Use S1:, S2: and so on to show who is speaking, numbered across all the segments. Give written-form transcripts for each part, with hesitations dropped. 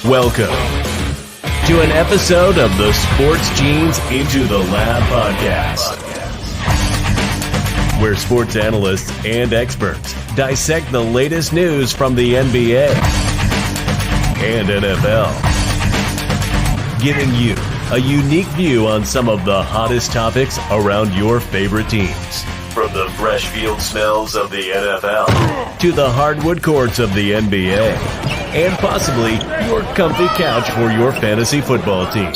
S1: Welcome to an episode of the Sports Genes Into the Lab podcast, where sports analysts and experts dissect the latest news from the NBA and NFL, giving you a unique view on some of the hottest topics around your favorite teams. From the fresh field smells of the NFL to the hardwood courts of the NBA, and possibly your comfy couch for your fantasy football team.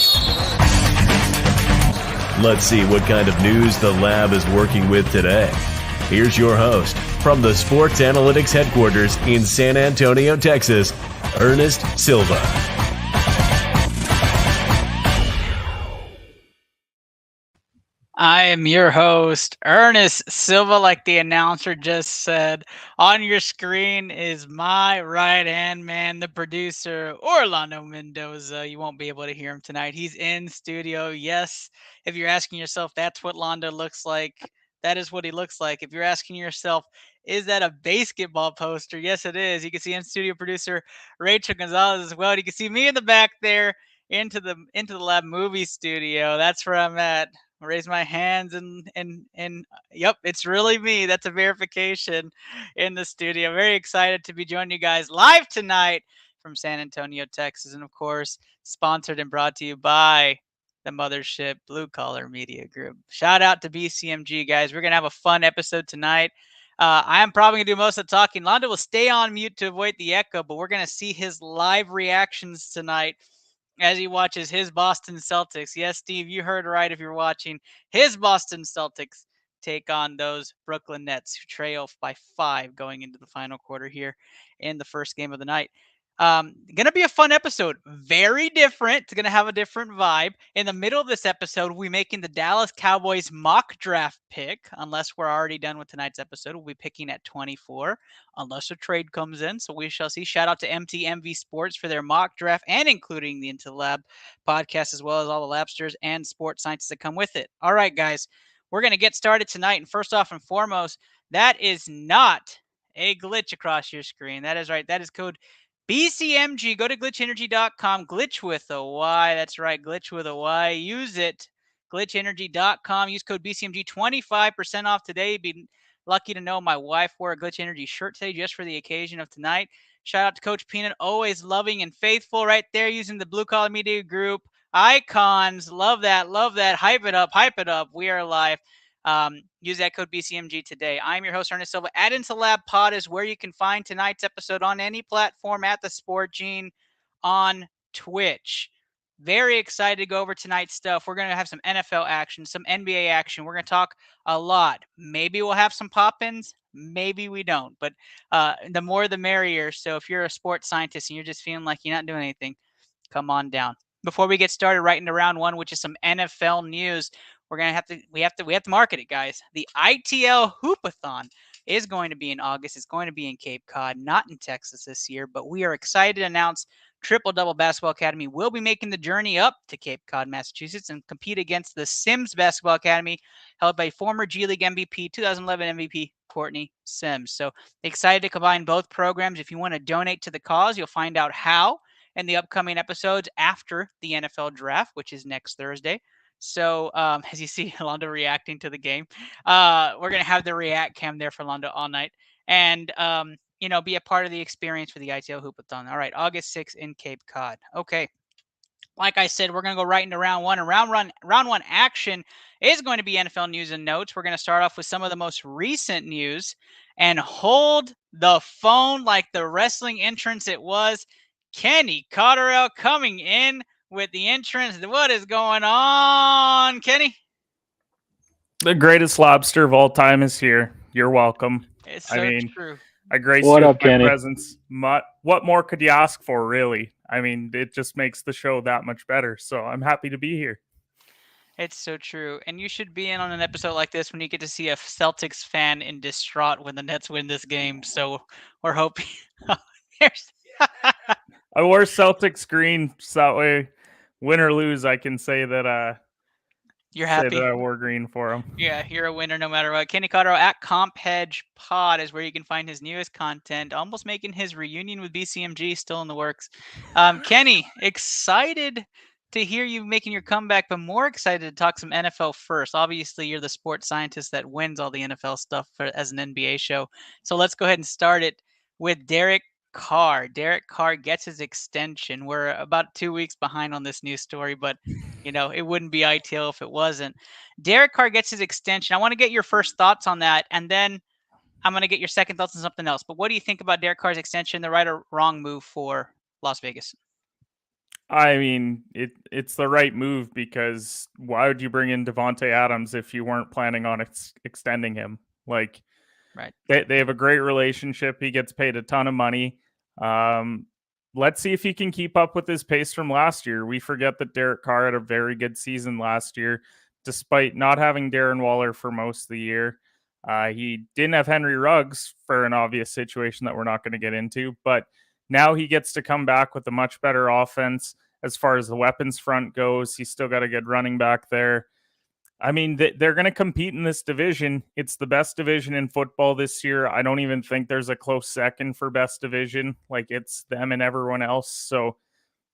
S1: Let's see what kind of news the lab is working with today. Here's your host from the Sports Analytics headquarters in San Antonio, Texas, Ernest Silva.
S2: I am your host, Ernest Silva, like the announcer just said. On your screen is my right-hand man, the producer, Orlando Mendoza. You won't be able to hear him tonight. He's in studio. Yes, if you're asking yourself, that's what Londo looks like. That is what he looks like. If you're asking yourself, is that a basketball poster? Yes, it is. You can see in-studio producer Rachel Gonzalez as well. You can see me in the back there into the lab movie studio. That's where I'm at. Raise my hands and yep, it's really me. That's a verification in the studio. Very excited to be joining you guys live tonight from San Antonio, Texas, and of course, sponsored and brought to you by the mothership Blue Collar Media Group. Shout out to BCMG, guys. We're gonna have a fun episode tonight. I'm probably gonna do most of the talking. Londo will stay on mute to avoid the echo, but we're gonna see his live reactions tonight as he watches his Boston Celtics. Yes, Steve, you heard right if you're watching. His Boston Celtics take on those Brooklyn Nets, who trail by 5 going into the final quarter here in the first game of the night. Going to be a fun episode. Very different. It's going to have a different vibe. In the middle of this episode, we'll be making the Dallas Cowboys mock draft pick. Unless we're already done with tonight's episode, we'll be picking at 24, unless a trade comes in. So we shall see. Shout out to MTMV Sports for their mock draft and including the Into the Lab podcast, as well as all the labsters and sports scientists that come with it. All right, guys, we're going to get started tonight. And first off and foremost, that is not a glitch across your screen. That is right. That is code BCMG. Go to glitchenergy.com. Glitch with a Y. That's right. Glitch with a Y. Use it. Glitchenergy.com. Use code BCMG. 25% off today. Be lucky to know my wife wore a Glitch Energy shirt today just for the occasion of tonight. Shout out to Coach Peanut. Always loving and faithful right there using the Blue Collar Media Group icons. Love that. Love that. Hype it up. Hype it up. We are live. Use that code BCMG today. I'm your host, Ernest Silva. Add Into Lab Pod is where you can find tonight's episode on any platform at the Sport Gene on Twitch. Very excited to go over tonight's stuff. We're going to have some NFL action, some NBA action. We're going to talk a lot. Maybe we'll have some pop-ins. Maybe we don't. But the more the merrier. So if you're a sports scientist and you're just feeling like you're not doing anything, come on down. Before we get started right into round one, which is some NFL news, we have to market it, guys. The ITL Hoopathon is going to be in August. It's going to be in Cape Cod, not in Texas this year, but we are excited to announce Triple Double Basketball Academy will be making the journey up to Cape Cod, Massachusetts, and compete against the Sims Basketball Academy, held by former G League MVP, 2011 MVP Courtney Sims. So excited to combine both programs. If you want to donate to the cause, you'll find out how in the upcoming episodes after the NFL draft, which is next Thursday. So as you see Londo reacting to the game, we're going to have the react cam there for Londo all night and, be a part of the experience for the ITL Hoopathon. All right, August 6th in Cape Cod. Okay. Like I said, we're going to go right into round one. And round one action is going to be NFL news and notes. We're going to start off with some of the most recent news and hold the phone like the wrestling entrance it was. Kenny Cotterell coming in with the entrance. What is going on, Kenny?
S3: The greatest lobster of all time is here. You're welcome.
S2: It's so true.
S3: I grace you with my presence. What more could you ask for, really? I mean, it just makes the show that much better. So I'm happy to be here.
S2: It's so true. And you should be in on an episode like this when you get to see a Celtics fan in distraught when the Nets win this game. So we're hoping.
S3: I wore Celtics green, so that way, win or lose, I can say that
S2: You're
S3: say
S2: happy?
S3: that I wore green for him.
S2: Yeah, you're a winner no matter what. Kenny Cotterill at CompHedgePod is where you can find his newest content, almost making his reunion with BCMG still in the works. Kenny, excited to hear you making your comeback, but more excited to talk some NFL first. Obviously, you're the sports scientist that wins all the NFL stuff as an NBA show. So let's go ahead and start it with Derek Carr. Derek Carr gets his extension. We're about 2 weeks behind on this news story, but it wouldn't be ITL if it wasn't. Derek Carr gets his extension. I want to get your first thoughts on that, and then I'm going to get your second thoughts on something else. But what do you think about Derek Carr's extension, the right or wrong move for Las Vegas?
S3: I mean, it's the right move because why would you bring in Devontae Adams if you weren't planning on extending him? Like,
S2: right?
S3: They have a great relationship. He gets paid a ton of money. Let's see if he can keep up with his pace from last year. We forget that Derek Carr had a very good season last year, despite not having Darren Waller for most of the year. He didn't have Henry Ruggs for an obvious situation that we're not going to get into, but now he gets to come back with a much better offense as far as the weapons front goes. He's still got a good running back there. I mean, they're going to compete in this division. It's the best division in football this year. I don't even think there's a close second for best division. Like, it's them and everyone else. So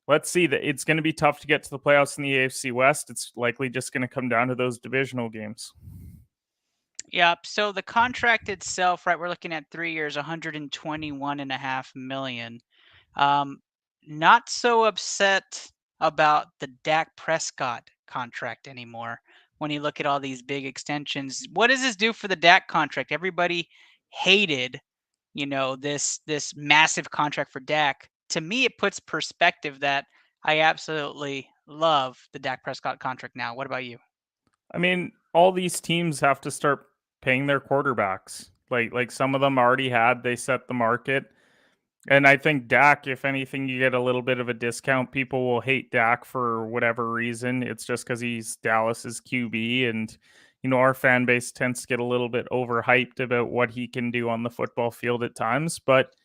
S3: let's see. That it's going to be tough to get to the playoffs in the AFC West. It's likely just going to come down to those divisional games.
S2: Yeah. So the contract itself, right? We're looking at 3 years, $121.5 million. Not so upset about the Dak Prescott contract anymore. When you look at all these big extensions, what does this do for the Dak contract? Everybody hated, this massive contract for Dak. To me, it puts perspective that I absolutely love the Dak Prescott contract now. What about you?
S3: I mean, all these teams have to start paying their quarterbacks. Like some of them already had, they set the market. And I think Dak, if anything, you get a little bit of a discount. People will hate Dak for whatever reason. It's just because he's Dallas's QB. And, our fan base tends to get a little bit overhyped about what he can do on the football field at times. But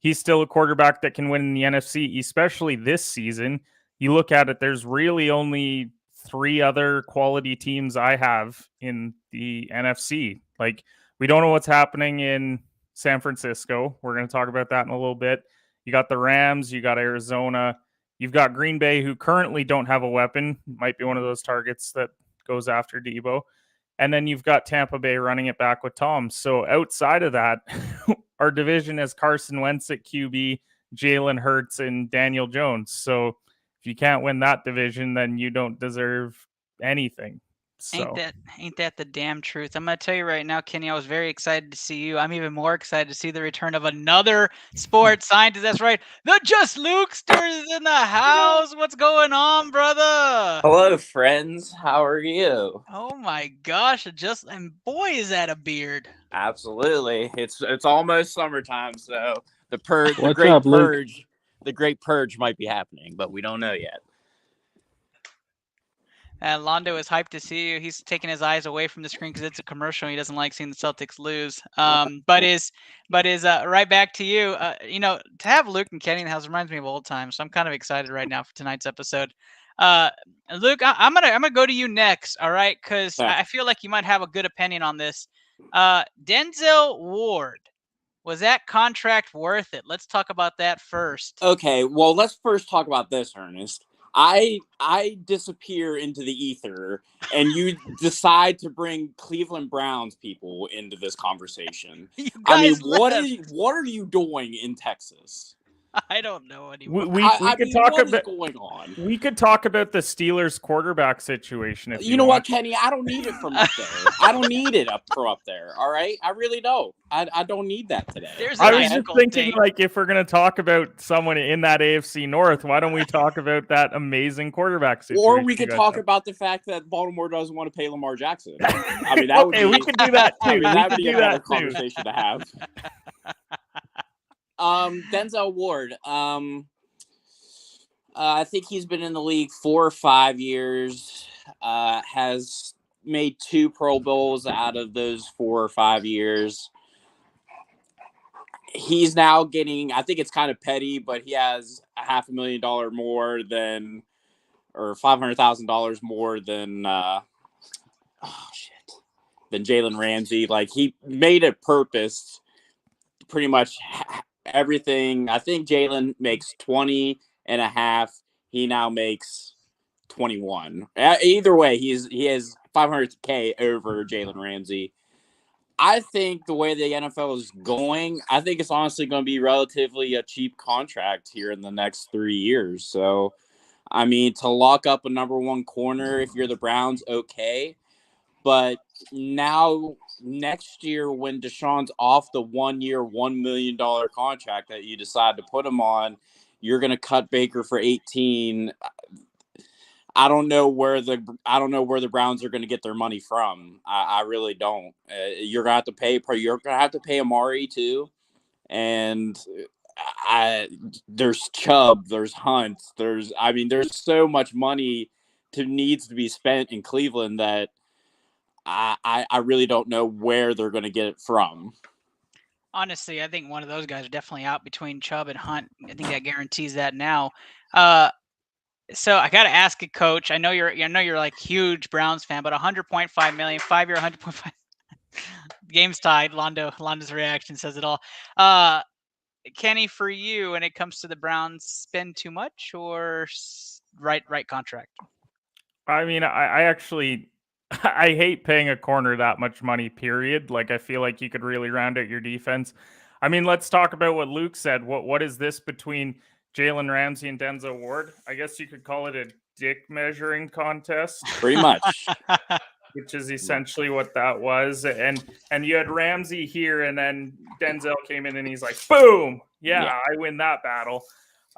S3: he's still a quarterback that can win in the NFC, especially this season. You look at it, there's really only 3 other quality teams I have in the NFC. Like, we don't know what's happening in San Francisco. We're going to talk about that in a little bit. You got the Rams, you got Arizona, you've got Green Bay, who currently don't have a weapon. Might be one of those targets that goes after Debo. And then you've got Tampa Bay running it back with Tom. So outside of that, our division has Carson Wentz at QB, Jalen Hurts, and Daniel Jones. So if you can't win that division, then you don't deserve anything. So.
S2: Ain't that the damn truth? I'm gonna tell you right now, Kenny. I was very excited to see you. I'm even more excited to see the return of another sports scientist. That's right, the Just Lukester is in the house. What's going on, brother?
S4: Hello, friends. How are you?
S2: Oh my gosh! And boy, is that a beard.
S4: Absolutely. It's almost summertime, so the great purge might be happening, but we don't know yet.
S2: And Londo is hyped to see you. He's taking his eyes away from the screen because it's a commercial. He doesn't like seeing the Celtics lose. But is right back to you. To have Luke and Kenny in the house reminds me of old times. So I'm kind of excited right now for tonight's episode. Luke, I'm gonna go to you next. All right, because I feel like you might have a good opinion on this. Denzel Ward, was that contract worth it? Let's talk about that first.
S4: Okay, well, let's first talk about this, Ernest. I disappear into the ether, and you decide to bring Cleveland Browns people into this conversation. What are you doing in Texas?
S2: I don't know anymore.
S3: We could talk about going on. We could talk about the Steelers quarterback situation. If you
S4: know what, Kenny, I don't need it from up there. I don't need it from up there. All right, I really don't. I don't need that today.
S3: I was just thinking, like, if we're gonna talk about someone in that AFC North, why don't we talk about that amazing quarterback situation?
S4: Or we could talk about the fact that Baltimore doesn't want to pay Lamar Jackson. I mean, that would
S3: we could do that too.
S4: That would be a better conversation to have. Denzel Ward. I think he's been in the league 4 or 5 years. Has made 2 Pro Bowls out of those 4 or 5 years. He's now getting, I think it's kind of petty, but he has $500,000 more than, or $500,000 more than than Jalen Ramsey. Like, he made a purpose pretty much everything. I think Jalen makes 20 and a half. He now makes 21. Either way, he has 500K over Jalen Ramsey. I think the way the NFL is going, I think it's honestly going to be relatively a cheap contract here in the next 3 years. So, I mean, to lock up a number one corner, if you're the Browns, okay. But now, next year, when Deshaun's off the 1 year, $1 million contract that you decide to put him on, you're going to cut Baker for 18. I don't know where the Browns are going to get their money from. I really don't. You're going to have to pay Amari too, and there's Chubb, there's Hunt, there's so much money needs to be spent in Cleveland that I really don't know where they're going to get it from.
S2: Honestly, I think one of those guys are definitely out between Chubb and Hunt. I think that guarantees that now. So I got to ask you, Coach. I know you're like huge Browns fan, but 100.5 million, 5-year, 100.5 games tied. Londo's reaction says it all. Kenny, for you, when it comes to the Browns, spend too much or right contract?
S3: I mean, I actually I hate paying a corner that much money, period. Like, I feel like you could really round out your defense. I mean, let's talk about what Luke said. What is this between Jalen Ramsey and Denzel Ward? I guess you could call it a dick measuring contest.
S4: Pretty much.
S3: Which is essentially what that was. And you had Ramsey here, and then Denzel came in and he's like, boom! Yeah. I win that battle.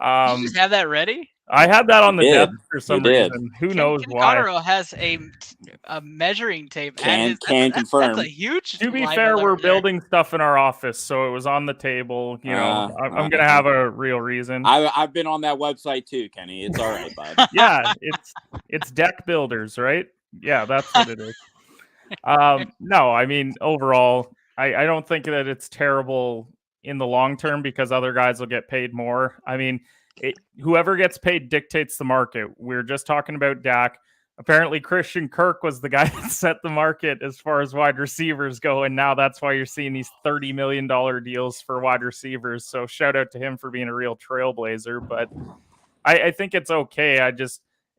S2: Did you just have that ready?
S3: I had that on the desk for some reason. Who knows why?
S2: Cotterill has a measuring tape.
S4: Can
S2: That's
S4: confirm.
S2: a huge.
S3: To be fair, we're building stuff in our office, so it was on the table. You know, I'm gonna have a real reason.
S4: I've been on that website too, Kenny. It's all right, bud.
S3: Yeah, it's deck builders, right? Yeah, that's what it is. No, I mean, overall, I don't think that it's terrible in the long term because other guys will get paid more. I mean, whoever gets paid dictates the market. We're just talking about Dak. Apparently, Christian Kirk was the guy that set the market as far as wide receivers go, and now that's why you're seeing these $30 million deals for wide receivers. So shout out to him for being a real trailblazer. But I think it's okay.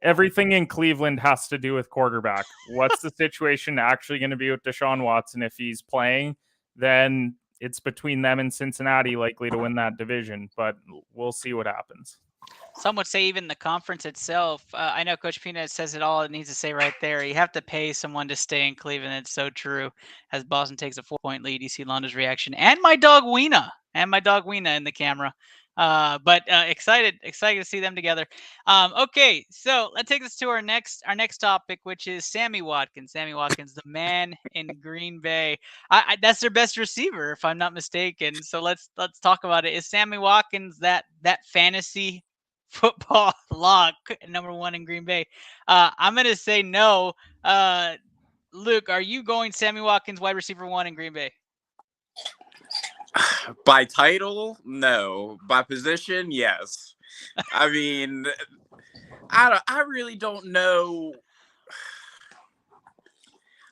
S3: Everything in Cleveland has to do with quarterback. What's the situation actually going to be with Deshaun Watson? If he's playing, then it's between them and Cincinnati likely to win that division, but we'll see what happens.
S2: Some would say even the conference itself. I know Coach Peanut says it all. It needs to say right there. You have to pay someone to stay in Cleveland. It's so true. As Boston takes a 4-point lead, you see Londo's reaction and my dog Weena in the camera. But excited to see them together. Okay, so let's take this to our next topic, which is Sammy Watkins. Sammy Watkins, the man in Green Bay. That's their best receiver, if I'm not mistaken. So let's talk about it. Is Sammy Watkins that fantasy football lock number one in Green Bay? I'm gonna say no. Luke, are you going Sammy Watkins wide receiver 1 in Green Bay?
S4: By title, no. By position, yes. I mean, I really don't know.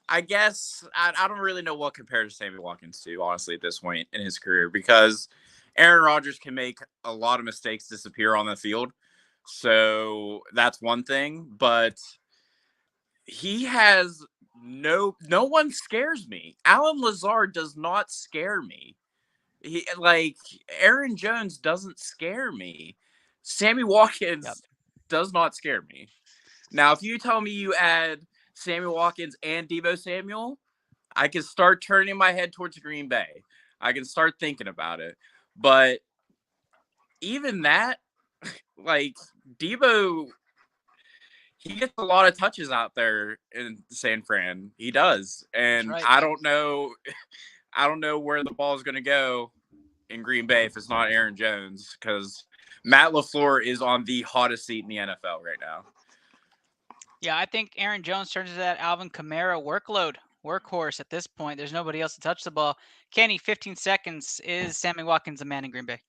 S4: I guess I don't really know what compared to Sammy Watkins to, honestly, at this point in his career, because Aaron Rodgers can make a lot of mistakes disappear on the field. So that's one thing, but he has no one scares me. Alan Lazard does not scare me. Aaron Jones doesn't scare me. Sammy Watkins does not scare me. Now, if you tell me you add Sammy Watkins and Deebo Samuel, I can start turning my head towards Green Bay. I can start thinking about it. But even that, Deebo, he gets a lot of touches out there in San Fran. He does. And right. I don't know where the ball is going to go in Green Bay if it's not Aaron Jones, because Matt LaFleur is on the hottest seat in the NFL right now.
S2: Yeah, I think Aaron Jones turns into that Alvin Kamara workhorse at this point. There's nobody else to touch the ball. Kenny, 15 seconds. Is Sammy Watkins a man in Green Bay?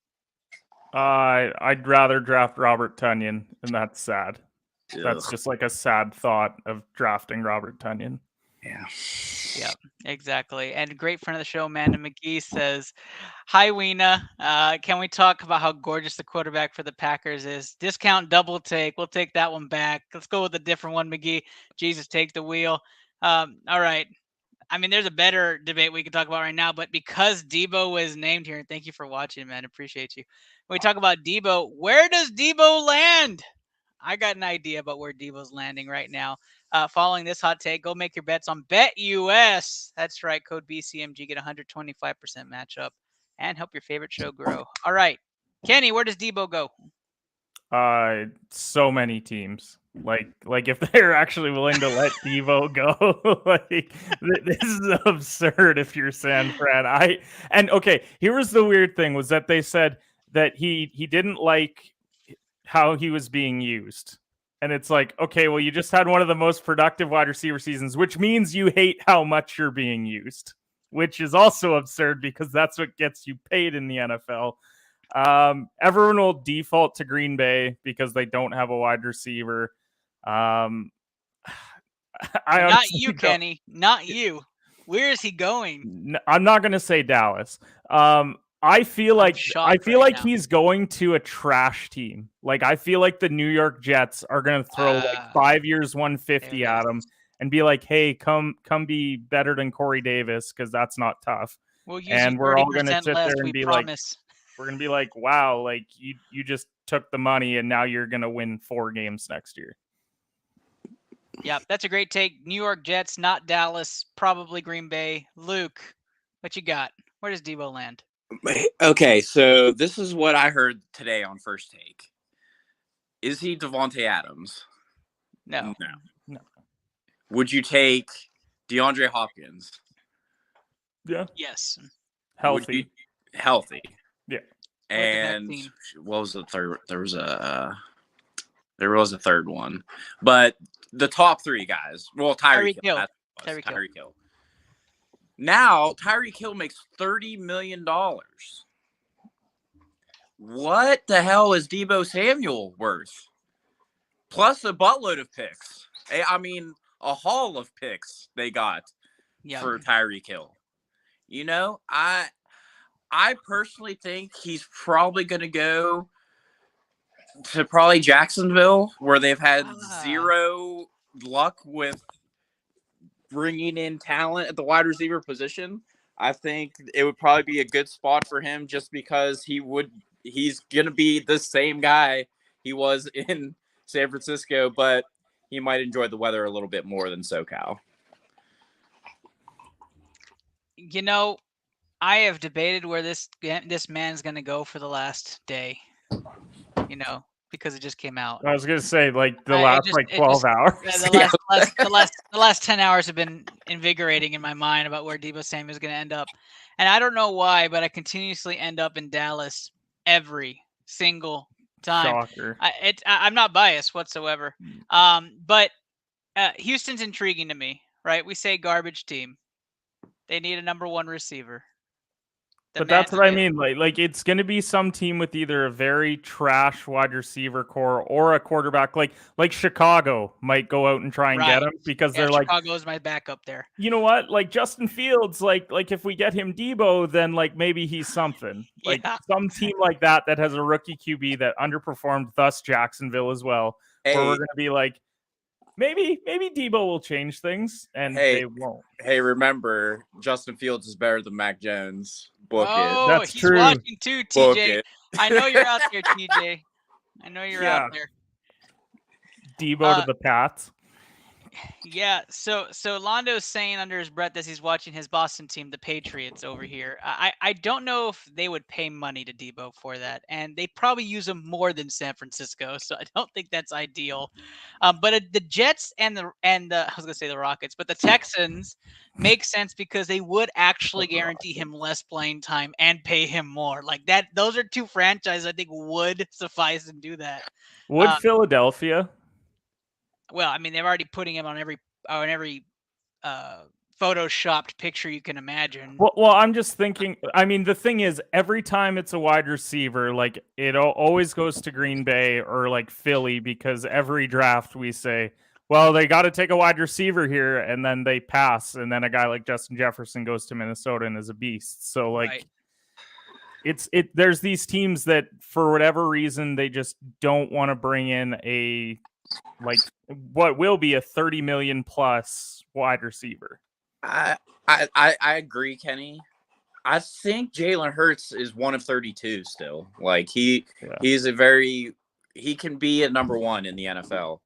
S3: I'd rather draft Robert Tonyan, and that's sad.
S4: Ugh.
S3: That's just like a sad thought of drafting Robert Tonyan.
S4: Yeah.
S2: Yep, exactly. And great friend of the show, Amanda McGee says, "Hi, Weena. Can we talk about how gorgeous the quarterback for the Packers is? Discount double take. We'll take that one back. Let's go with a different one, McGee. Jesus, take the wheel. All right. I mean, there's a better debate we could talk about right now, but because Debo was named here, and thank you for watching, man. Appreciate you. When we talk about Debo, where does Debo land? I got an idea about where Debo's landing right now. Following this hot take, go make your bets on BetUS. That's right, code BCMG, get 125% matchup and help your favorite show grow. All right, Kenny, where does Debo go?
S3: So many teams. Like if they're actually willing to let Devo go, this is absurd. If you're San Fran, okay. Here was the weird thing was that they said that he didn't like how he was being used, and it's like, okay, well, you just had one of the most productive wide receiver seasons, which means you hate how much you're being used, which is also absurd because that's what gets you paid in the NFL. Everyone will default to Green Bay because they don't have a wide receiver.
S2: Not you, Kenny. Not you. Where is he going?
S3: I'm not going to say Dallas. I feel like he's going to a trash team. Like I feel like the New York Jets are going to throw like 5 years, 150 at him and be like, "Hey, come be better than Corey Davis because that's not tough."
S2: And we're all going to sit there
S3: and be
S2: promise.
S3: We're going to be like, wow, like you just took the money and now you're going to win 4 games next year.
S2: Yep, that's a great take. New York Jets, not Dallas, probably Green Bay. Luke, what you got? Where does Debo land?
S4: Okay, so this is what I heard today on First Take. Is he Devontae Adams?
S2: No.
S4: Would you take DeAndre Hopkins?
S3: Yeah.
S2: Yes.
S3: Healthy.
S4: Healthy.
S3: Yeah.
S4: And what was the third? There was a third one, but the top 3 guys. Well, Tyreek Hill. Tyreek Hill. Now Tyreek Hill makes $30 million. What the hell is Deebo Samuel worth? Plus a buttload of picks. I mean, a haul of picks they got for Tyreek Hill. You know, I personally think he's probably going to go to probably Jacksonville, where they've had zero luck with bringing in talent at the wide receiver position. I think it would probably be a good spot for him just because he's going to be the same guy he was in San Francisco, but he might enjoy the weather a little bit more than SoCal.
S2: You know, I have debated where this man's going to go for the last day, you know, because it just came out.
S3: I was going to say, like, the last 12 hours.
S2: The last 10 hours have been invigorating in my mind about where Deebo Samuel is going to end up. And I don't know why, but I continuously end up in Dallas every single time.
S3: Shocker.
S2: I'm not biased whatsoever. But Houston's intriguing to me, right? We say garbage team. They need a number 1 receiver.
S3: But that's what I mean. Like it's going to be some team with either a very trash wide receiver core or a quarterback. Like Chicago might go out and try and get him because they're like,
S2: Chicago's my backup there.
S3: You know what? Like Justin Fields, like if we get him Debo, then like maybe he's something. Like some team like that has a rookie QB that underperformed, thus Jacksonville as well. Where we're going to be like, maybe Debo will change things, and they won't.
S4: Hey, remember, Justin Fields is better than Mac Jones. Book
S2: it.
S3: That's
S2: he's
S3: true.
S2: Watching too, TJ. I know you're out there, TJ. I know you're out there.
S3: Debo to the Pats.
S2: Yeah, so Londo's saying under his breath as he's watching his Boston team, the Patriots, over here. I don't know if they would pay money to Debo for that, and they probably use him more than San Francisco, so I don't think that's ideal. But the Jets and the I was gonna say the Rockets, but the Texans make sense because they would actually guarantee him less playing time and pay him more. Like that, those are 2 franchises I think would suffice and do that.
S3: Would Philadelphia?
S2: Well, I mean, they're already putting him on every photoshopped picture you can imagine.
S3: Well, I'm just thinking. I mean, the thing is, every time it's a wide receiver, like it always goes to Green Bay or like Philly because every draft we say, well, they got to take a wide receiver here, and then they pass, and then a guy like Justin Jefferson goes to Minnesota and is a beast. So like, there's these teams that for whatever reason they just don't want to bring in a like what will be a 30 million plus wide receiver.
S4: I agree, Kenny. I think Jalen Hurts is one of 32 still. Like he can be a number one in the NFL.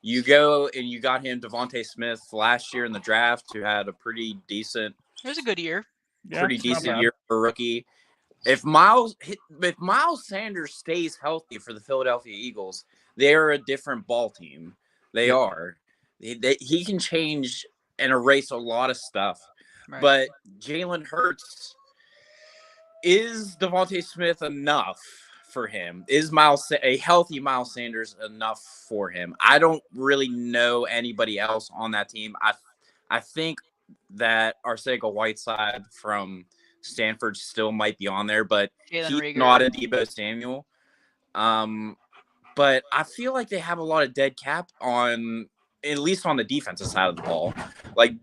S4: You go and you got him Devontae Smith last year in the draft, who had a pretty decent.
S2: It was a good year.
S4: Pretty decent year for a rookie. If Miles Sanders stays healthy for the Philadelphia Eagles, they are a different ball team. They are. He can change and erase a lot of stuff. Right. But Jalen Hurts, is Devontae Smith enough for him? Is a healthy Miles Sanders enough for him? I don't really know anybody else on that team. I think that Arcega-Whiteside from Stanford still might be on there, but he's not a Deebo Samuel. But I feel like they have a lot of dead cap at least on the defensive side of the ball. Like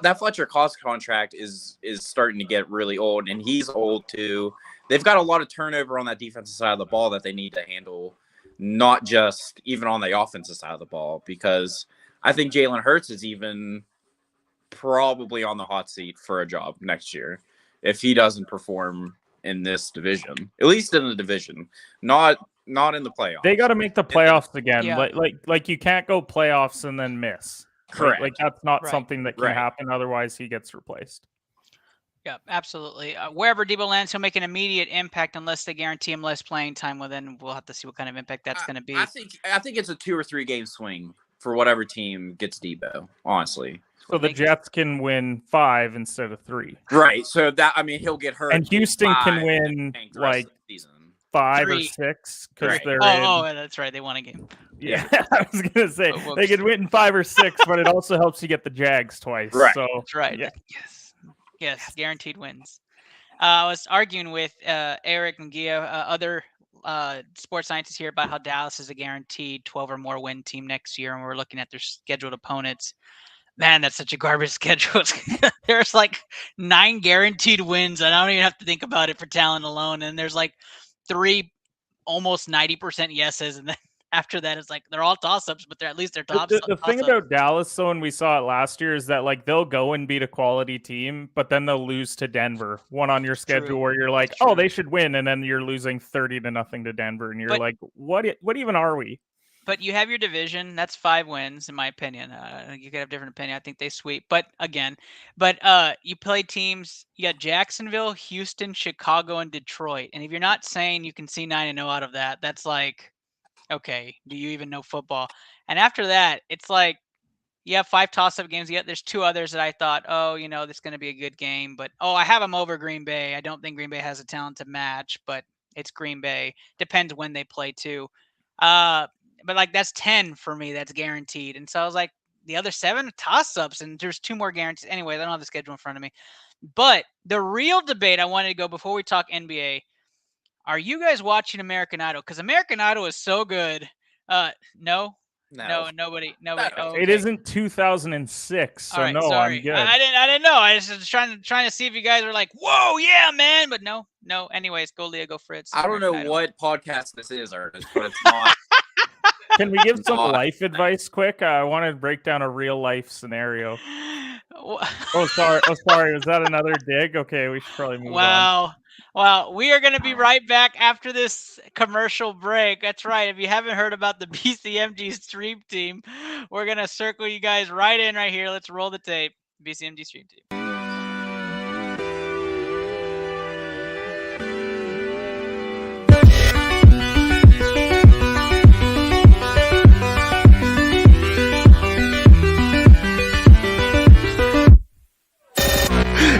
S4: that Fletcher Cox contract is starting to get really old, and he's old too. They've got a lot of turnover on that defensive side of the ball that they need to handle, not just even on the offensive side of the ball, because I think Jalen Hurts is even probably on the hot seat for a job next year if he doesn't perform in this division, at least in the division, not in the playoffs.
S3: They got to make the playoffs again. Yeah. Like you can't go playoffs and then miss.
S4: Correct.
S3: Like that's not something that can happen. Otherwise, he gets replaced.
S2: Yeah, absolutely. Wherever Deebo lands, he'll make an immediate impact unless they guarantee him less playing time. Well, then we'll have to see what kind of impact that's going to be.
S4: I think it's a 2 or 3 game swing for whatever team gets Deebo, honestly.
S3: So the Jets can win 5 instead of 3.
S4: Right. So he'll get hurt.
S3: And Houston can win like 5 or 6 because they're
S2: that's right. They won a game.
S3: Yeah, I was gonna say they could win 5 or 6, but it also helps you get the Jags twice.
S4: Right.
S3: So
S2: that's right. Yeah. Yes, guaranteed wins. I was arguing with Eric and Gia, other sports scientists here, about how Dallas is a guaranteed 12 or more win team next year, and we're looking at their scheduled opponents. Man, that's such a garbage schedule. There's like 9 guaranteed wins, and I don't even have to think about it for talent alone. And there's like 3 almost 90% yeses, and then after that, it's like they're all toss-ups, but at least they're tops.
S3: The thing about Dallas, though, and we saw it last year, is that like they'll go and beat a quality team, but then they'll lose to Denver. One on your schedule where you're like, oh, they should win, and then you're losing 30-0 to Denver, and you're like, what even are we?
S2: But you have your division. That's 5 wins, in my opinion. You could have different opinion. I think they sweep. But you play teams. You got Jacksonville, Houston, Chicago, and Detroit. And if you're not saying you can see 9-0 out of that, that's like, okay, do you even know football? And after that, it's like you have 5 toss-up games. There's 2 others that I thought, this is going to be a good game. But, I have them over Green Bay. I don't think Green Bay has a talent to match, but it's Green Bay. Depends when they play, too. But like that's 10 for me. That's guaranteed. And so I was like, the other 7 toss-ups, and there's 2 more guarantees. Anyway, I don't have the schedule in front of me. But the real debate I wanted to go before we talk NBA, are you guys watching American Idol? Because American Idol is so good. No, nobody. Oh, okay.
S3: It isn't 2006, so
S2: right,
S3: no,
S2: sorry.
S3: I'm good.
S2: I didn't know. I was just trying to see if you guys were like, whoa, yeah, man. But no. Anyways, go Leah, go Fritz.
S4: I don't know what podcast this is, Ernest, but it's not.
S3: Can we give some life advice quick? I want to break down a real life scenario. Oh, sorry. Was that another dig? Okay, we should probably move on.
S2: Well, we are going to be right back after this commercial break. That's right. If you haven't heard about the BCMG Stream Team, we're going to circle you guys right in right here. Let's roll the tape. BCMG Stream Team.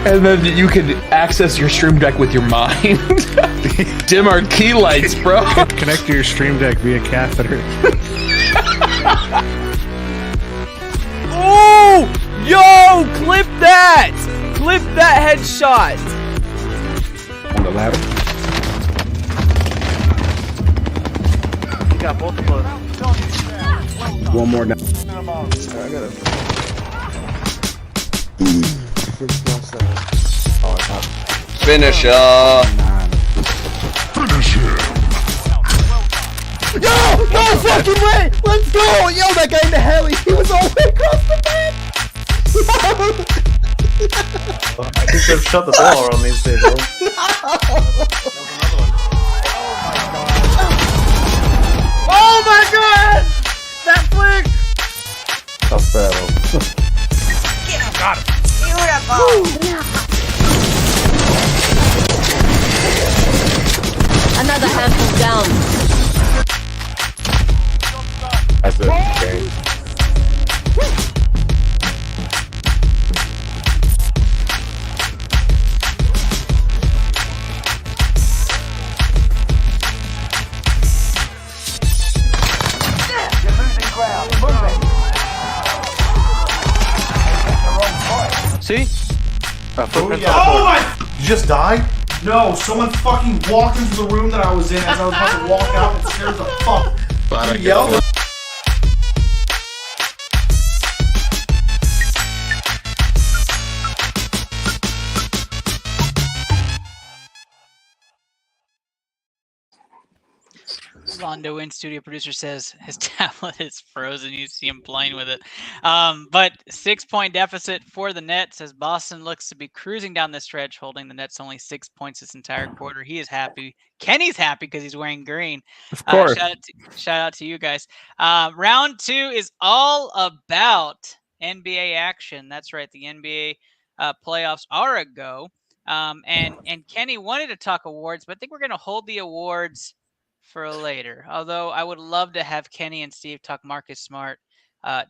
S5: And then you can access your Stream Deck with your mind. Dim our key lights, bro.
S6: Connect to your Stream Deck via catheter.
S7: Oh! Yo! Clip that! Clip that headshot!
S6: On the ladder.
S7: You got both of those.
S6: One more down.
S8: Finish
S7: No! No fucking way! Let's go! Yo, that guy in the heli, he was all the way across the bed!
S9: I think they've shut the ball around these days, bro.
S7: Oh my god! That flick!
S9: Tough battle.
S7: Got him.
S10: Another handful down.
S9: That's it. Okay.
S7: See?
S9: Oh my! You just died? No, someone fucking walked into the room that I was in as I was about to walk out and scared the fuck. You yelled.
S2: Londo in studio producer says his tablet is frozen. You see him playing with it. But 6-point deficit for the Nets as Boston looks to be cruising down the stretch, holding the Nets only 6 points this entire quarter. He is happy. Kenny's happy because he's wearing green.
S3: Of course.
S2: Shout out to you guys. Round 2 is all about NBA action. That's right. The NBA playoffs are a go. And Kenny wanted to talk awards, but I think we're going to hold the awards for later. Although I would love to have Kenny and Steve talk Marcus Smart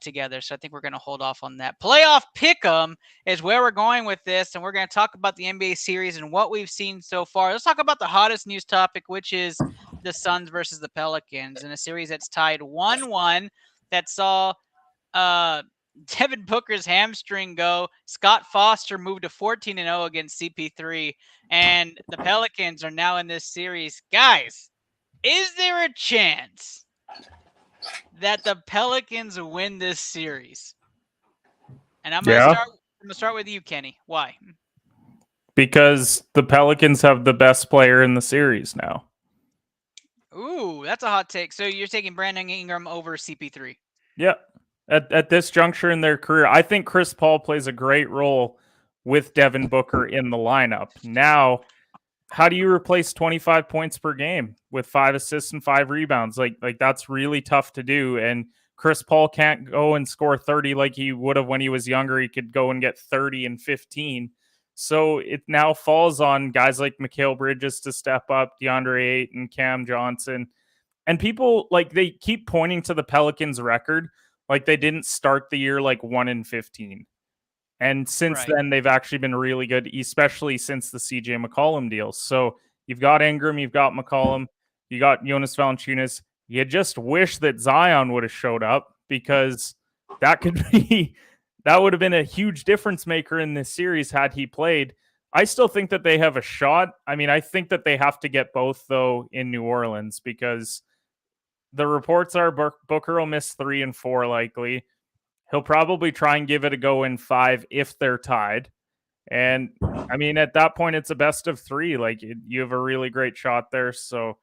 S2: together. So I think we're going to hold off on that. Playoff Pick'em is where we're going with this. And we're going to talk about the NBA series and what we've seen so far. Let's talk about the hottest news topic, which is the Suns versus the Pelicans in a series that's tied 1-1 that saw Devin Booker's hamstring go. Scott Foster moved to 14-0 against CP3. And the Pelicans are now in this series. Guys, is there a chance that the Pelicans win this series? And I'm going to start with you, Kenny. Why?
S3: Because the Pelicans have the best player in the series now.
S2: Ooh, that's a hot take. So you're taking Brandon Ingram over CP3?
S3: Yeah. At this juncture in their career, I think Chris Paul plays a great role with Devin Booker in the lineup. Now, how do you replace 25 points per game with 5 assists and 5 rebounds? Like that's really tough to do. And Chris Paul can't go and score 30 like he would have when he was younger. He could go and get 30 and 15. So it now falls on guys like Mikal Bridges to step up, DeAndre Ayton, Cam Johnson. And people, they keep pointing to the Pelicans record like they didn't start the year 1-15. And since then, they've actually been really good, especially since the CJ McCollum deal. So you've got Ingram, you've got McCollum, you got Jonas Valanciunas. You just wish that Zion would have showed up because that would have been a huge difference maker in this series had he played. I still think that they have a shot. I mean, I think that they have to get both, though, in New Orleans because the reports are Booker will miss 3 and 4 likely. He'll probably try and give it a go in 5 if they're tied. And, I mean, at that point, it's a best of 3. You have a really great shot there. So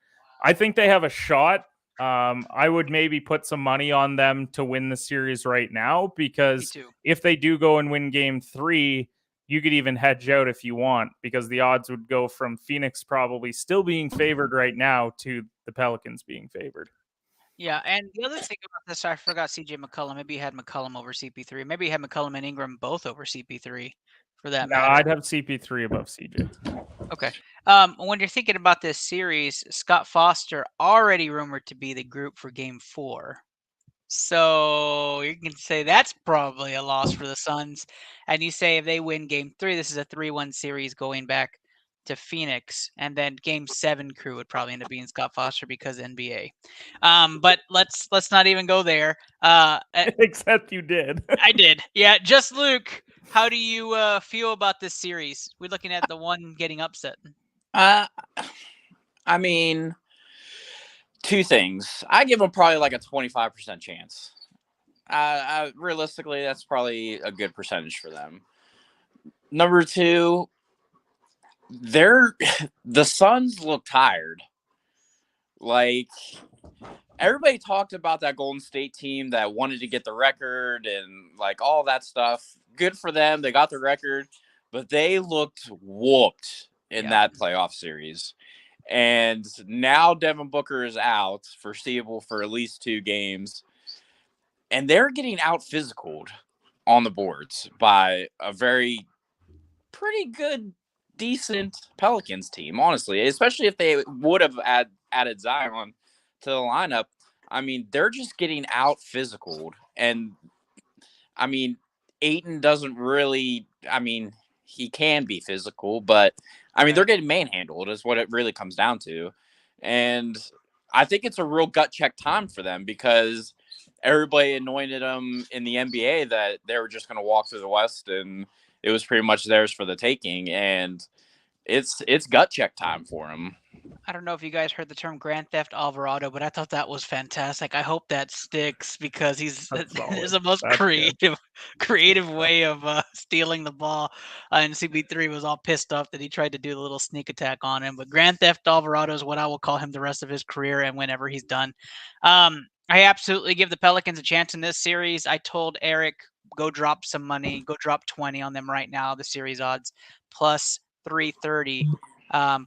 S3: I think they have a shot. I would maybe put some money on them to win the series right now because if they do go and win game 3, you could even hedge out if you want because the odds would go from Phoenix probably still being favored right now to the Pelicans being favored.
S2: Yeah, and the other thing about this, I forgot CJ McCollum. Maybe he had McCollum over CP3. Maybe he had McCollum and Ingram both over CP3 for that matter.
S3: I'd have CP3 above CJ.
S2: Okay. When you're thinking about this series, Scott Foster already rumored to be the group for game 4. So you can say that's probably a loss for the Suns. And you say if they win game 3, this is a 3-1 series going back to Phoenix, and then game 7 crew would probably end up being Scott Foster because NBA. But let's not even go there.
S3: Except you did.
S2: I did. Yeah, just Luke. How do you feel about this series? We're looking at the one getting upset.
S4: I mean, 2 things. I give them probably a 25% chance. Realistically, that's probably a good percentage for them. Number 2, the Suns look tired. Like, everybody talked about that Golden State team that wanted to get the record and like all that stuff. Good for them. They got the record, but they looked whooped in that playoff series. And now Devin Booker is out, foreseeable for at least 2 games. And they're getting out physicaled on the boards by a pretty good, decent Pelicans team, honestly, especially if they would have added Zion to the lineup. I mean, they're just getting out physicaled. And I mean, Ayton doesn't really, he can be physical, but I mean, they're getting manhandled is what it really comes down to. And I think it's a real gut check time for them because everybody anointed them in the NBA that they were just going to walk through the West and it was pretty much theirs for the taking. And it's gut check time for them.
S2: I don't know if you guys heard the term Grand Theft Alvarado, but I thought that was fantastic. I hope that sticks because he's the most creative way of stealing the ball. And CB3 was all pissed off that he tried to do the little sneak attack on him. But Grand Theft Alvarado is what I will call him the rest of his career and whenever he's done. I absolutely give the Pelicans a chance in this series. I told Eric, go drop some money, go drop 20 on them right now. The series odds plus 330.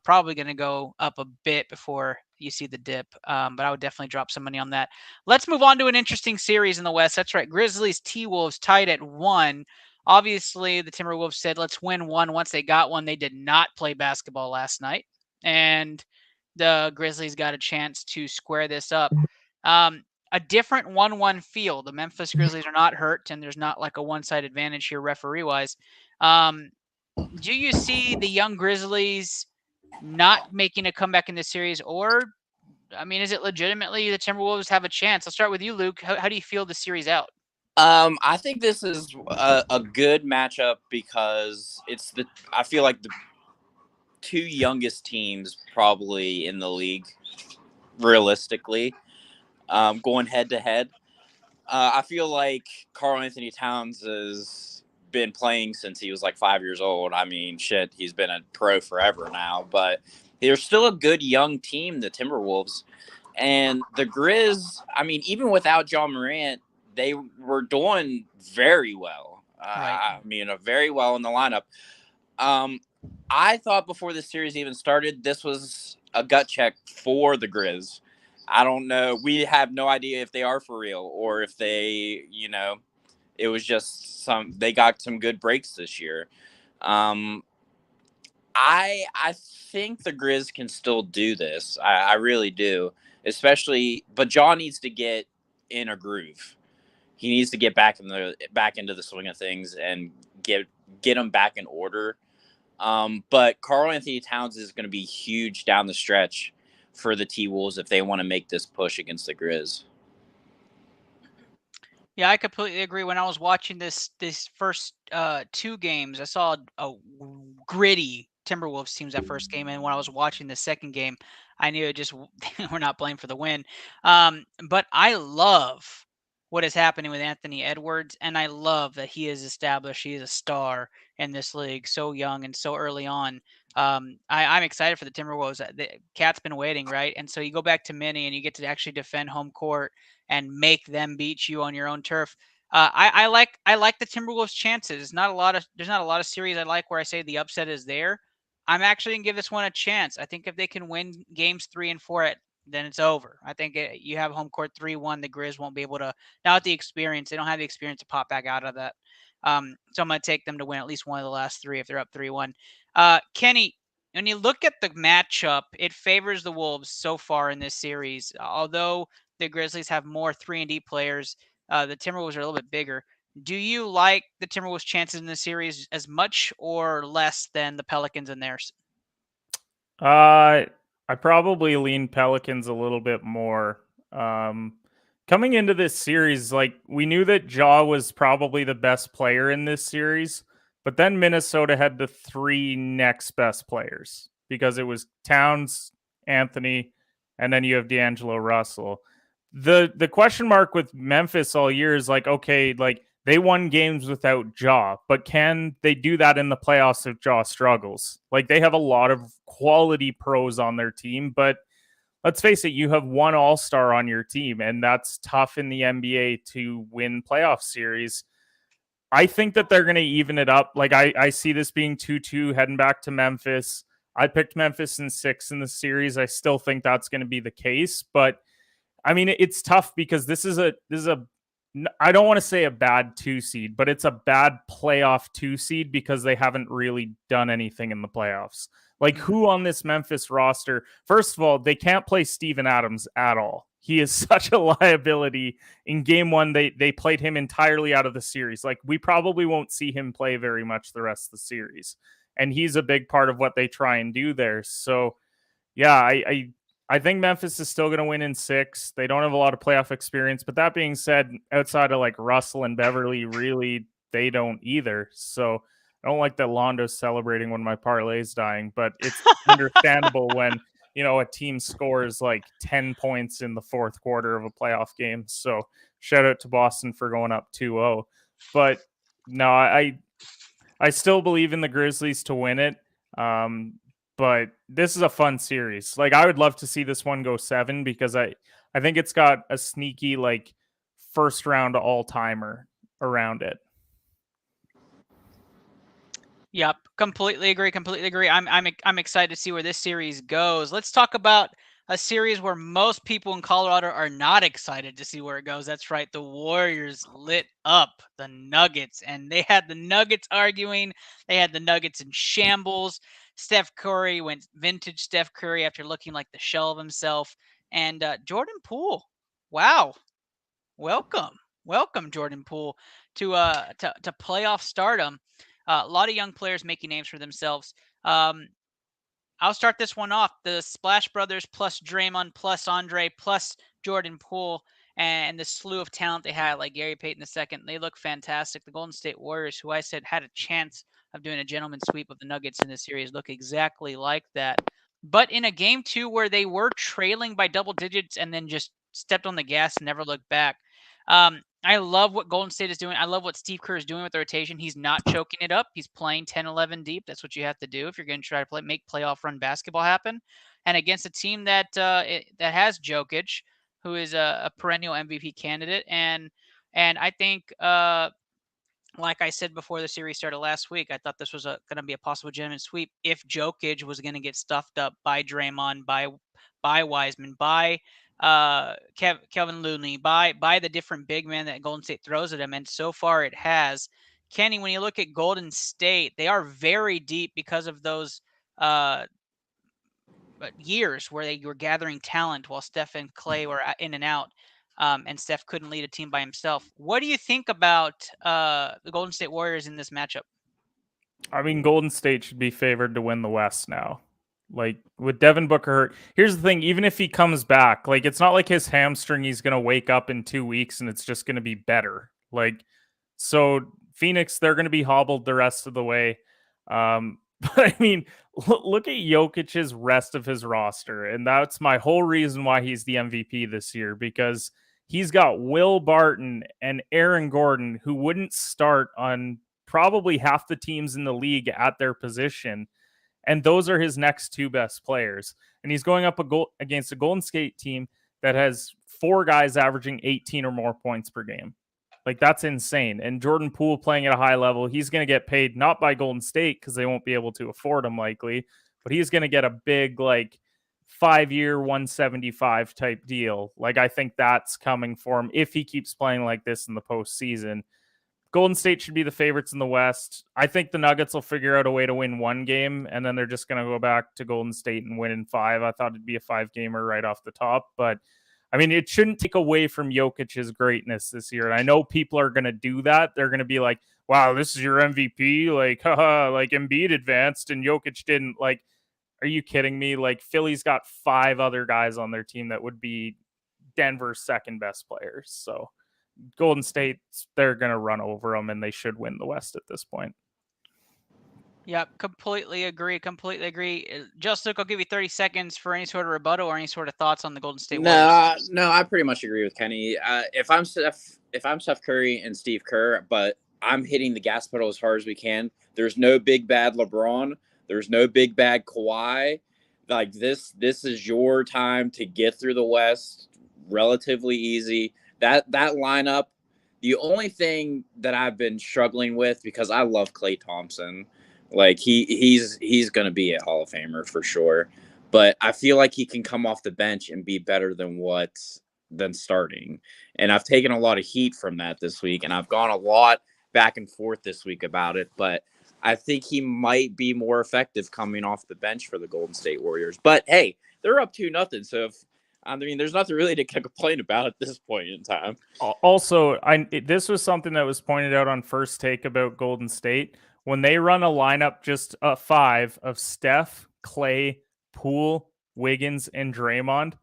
S2: Probably going to go up a bit before you see the dip, but I would definitely drop some money on that. Let's move on to an interesting series in the West. That's right. Grizzlies, T-Wolves tied at 1. Obviously, the Timberwolves said, let's win one. Once they got one, they did not play basketball last night, and the Grizzlies got a chance to square this up. A different 1-1 feel. The Memphis Grizzlies are not hurt, and there's not like a one-side advantage here referee-wise. Do you see the young Grizzlies not making a comeback in this series, or, I mean, is it legitimately the Timberwolves have a chance? I'll start with you, Luke. How do you feel the series out?
S4: I think this is a good matchup because I feel like the 2 youngest teams probably in the league, realistically, going head to head. I feel like Karl Anthony Towns has been playing since he was like 5 years old. I mean, shit, he's been a pro forever now, but they're still a good young team, the Timberwolves. And the Grizz, I mean, even without John Morant, they were doing very well.
S2: Right.
S4: I mean, very well in the lineup. I thought before the series even started, this was a gut check for the Grizz. I don't know. We have no idea if they are for real or if they, it was just they got some good breaks this year. I think the Grizz can still do this. I really do. But John needs to get in a groove. He needs to get back into the swing of things and get them back in order. But Karl Anthony Towns is going to be huge down the stretch for the T-Wolves if they want to make this push against the Grizz.
S2: Yeah, I completely agree. When I was watching this first 2 games, I saw a gritty Timberwolves teams that first game, and when I was watching the second game, I knew it just we're not playing for the win. But I love what is happening with Anthony Edwards, and I love that he is established. He is a star in this league, so young and so early on. I'm excited for the Timberwolves. The cat's been waiting, right? And so you go back to Minnie, and you get to actually defend home court and make them beat you on your own turf. I like the Timberwolves' chances. There's not a lot of series I like where I say the upset is there. I'm actually gonna give this one a chance. I think if they can win games 3 and 4, then it's over. I think you have home court 3-1. The Grizz won't be able to. Now with the experience, they don't have the experience to pop back out of that. So I'm gonna take them to win at least one of the last 3 if they're up 3-1. Kenny, when you look at the matchup, it favors the Wolves so far in this series. Although the Grizzlies have more 3-and-D players, the Timberwolves are a little bit bigger. Do you like the Timberwolves' chances in the series as much or less than the Pelicans and theirs?
S3: I probably lean Pelicans a little bit more. Coming into this series, like, we knew that Ja was probably the best player in this series, but then Minnesota had the 3 next best players because it was Towns, Anthony, and then you have D'Angelo Russell. the question mark with Memphis all year is like, okay, like they won games without Ja, but can they do that in the playoffs if Ja struggles? Like they have a lot of quality pros on their team, but let's face it, you have one all-star on your team, and that's tough in the NBA to win playoff series. I think that they're going to even it up. Like I see this being 2-2 heading back to Memphis. I picked Memphis in 6 in the series. I still think that's going to be the case, but I mean, it's tough because this is a I don't want to say a bad 2 seed, but it's a bad playoff 2 seed because they haven't really done anything in the playoffs. Like who on this Memphis roster? First of all, they can't play Steven Adams at all. He is such a liability. In game 1, they played him entirely out of the series. Like we probably won't see him play very much the rest of the series. And he's a big part of what they try and do there. So yeah, I think Memphis is still going to win in 6. They don't have a lot of playoff experience, but that being said, outside of like Russell and Beverly, really they don't either. So I don't like that Londo's celebrating when my parlay's dying, but it's understandable when, you know, a team scores like 10 points in the 4th quarter of a playoff game. So shout out to Boston for going up 2-0. But no, I still believe in the Grizzlies to win it. But this is a fun series. Like I would love to see this one go 7 because I think it's got a sneaky like first round all-timer around it.
S2: Yep, completely agree. I'm excited to see where this series goes. Let's talk about a series where most people in Colorado are not excited to see where it goes. That's right. The Warriors lit up the Nuggets, and they had the Nuggets arguing. They had the Nuggets in shambles. Steph Curry went vintage Steph Curry after looking like the shell of himself. And Jordan Poole, wow, welcome Jordan Poole to playoff stardom. A lot of young players making names for themselves. I'll start this one off. The Splash Brothers plus Draymond plus Andre plus Jordan Poole and the slew of talent they had, like Gary Payton II, they look fantastic. The Golden State Warriors, who I said had a chance of doing a gentleman's sweep of the Nuggets in this series, look exactly like that. But in a game 2 where they were trailing by double digits and then just stepped on the gas and never looked back, I love what Golden State is doing. I love what Steve Kerr is doing with the rotation. He's not choking it up. He's playing 10, 11 deep. That's what you have to do if you're going to try to make playoff run basketball happen. And against a team that that has Jokic, who is a perennial MVP candidate, and I think, like I said before the series started last week, I thought this was going to be a possible gentleman's sweep if Jokic was going to get stuffed up by Draymond, by Wiseman, by Kelvin Looney, by the different big men that Golden State throws at him, and so far it has. Kenny, when you look at Golden State, they are very deep because of those years where they were gathering talent while Steph and Clay were in and out, and Steph couldn't lead a team by himself. What do you think about the Golden State Warriors in this matchup?
S3: I mean, Golden State should be favored to win the West now. Like with Devin Booker hurt, here's the thing: even if he comes back, like it's not like his hamstring he's going to wake up in 2 weeks and it's just going to be better. Like, so Phoenix, they're going to be hobbled the rest of the way. But I mean, look at Jokic's rest of his roster, and that's my whole reason why he's the MVP this year, because he's got Will Barton and Aaron Gordon, who wouldn't start on probably half the teams in the league at their position. And those are his next 2 best players. And he's going up against a Golden State team that has 4 guys averaging 18 or more points per game. Like, that's insane. And Jordan Poole playing at a high level, he's going to get paid not by Golden State because they won't be able to afford him likely, but he's going to get a big, like, 5-year, 175 type deal. Like, I think that's coming for him if he keeps playing like this in the postseason. Golden State should be the favorites in the West. I think the Nuggets will figure out a way to win 1 game, and then they're just going to go back to Golden State and win in 5. I thought it'd be a 5-gamer right off the top, but I mean, it shouldn't take away from Jokic's greatness this year. And I know people are going to do that. They're going to be like, wow, this is your MVP. Like, haha, like Embiid advanced and Jokic didn't. Like, are you kidding me? Like, Philly's got 5 other guys on their team that would be Denver's second best players. So Golden State, they're going to run over them and they should win the West at this point.
S2: Yep, completely agree. Completely agree. Just Luke, I'll give you 30 seconds for any sort of rebuttal or any sort of thoughts on the Golden State Warriors.
S4: No, I pretty much agree with Kenny. If I'm Steph Curry and Steve Kerr, but I'm hitting the gas pedal as hard as we can. There's no big bad LeBron. There's no big bad Kawhi. Like this is your time to get through the West relatively easy. That lineup. The only thing that I've been struggling with, because I love Klay Thompson, like he's going to be a Hall of Famer for sure. But I feel like he can come off the bench and be better than starting. And I've taken a lot of heat from that this week, and I've gone a lot back and forth this week about it. But I think he might be more effective coming off the bench for the Golden State Warriors. But hey, they're up 2-0. So there's nothing really to complain about at this point in time.
S3: Also, this was something that was pointed out on First Take about Golden State. When they run a lineup just a 5 of Steph, Klay, Poole, Wiggins, and Draymond,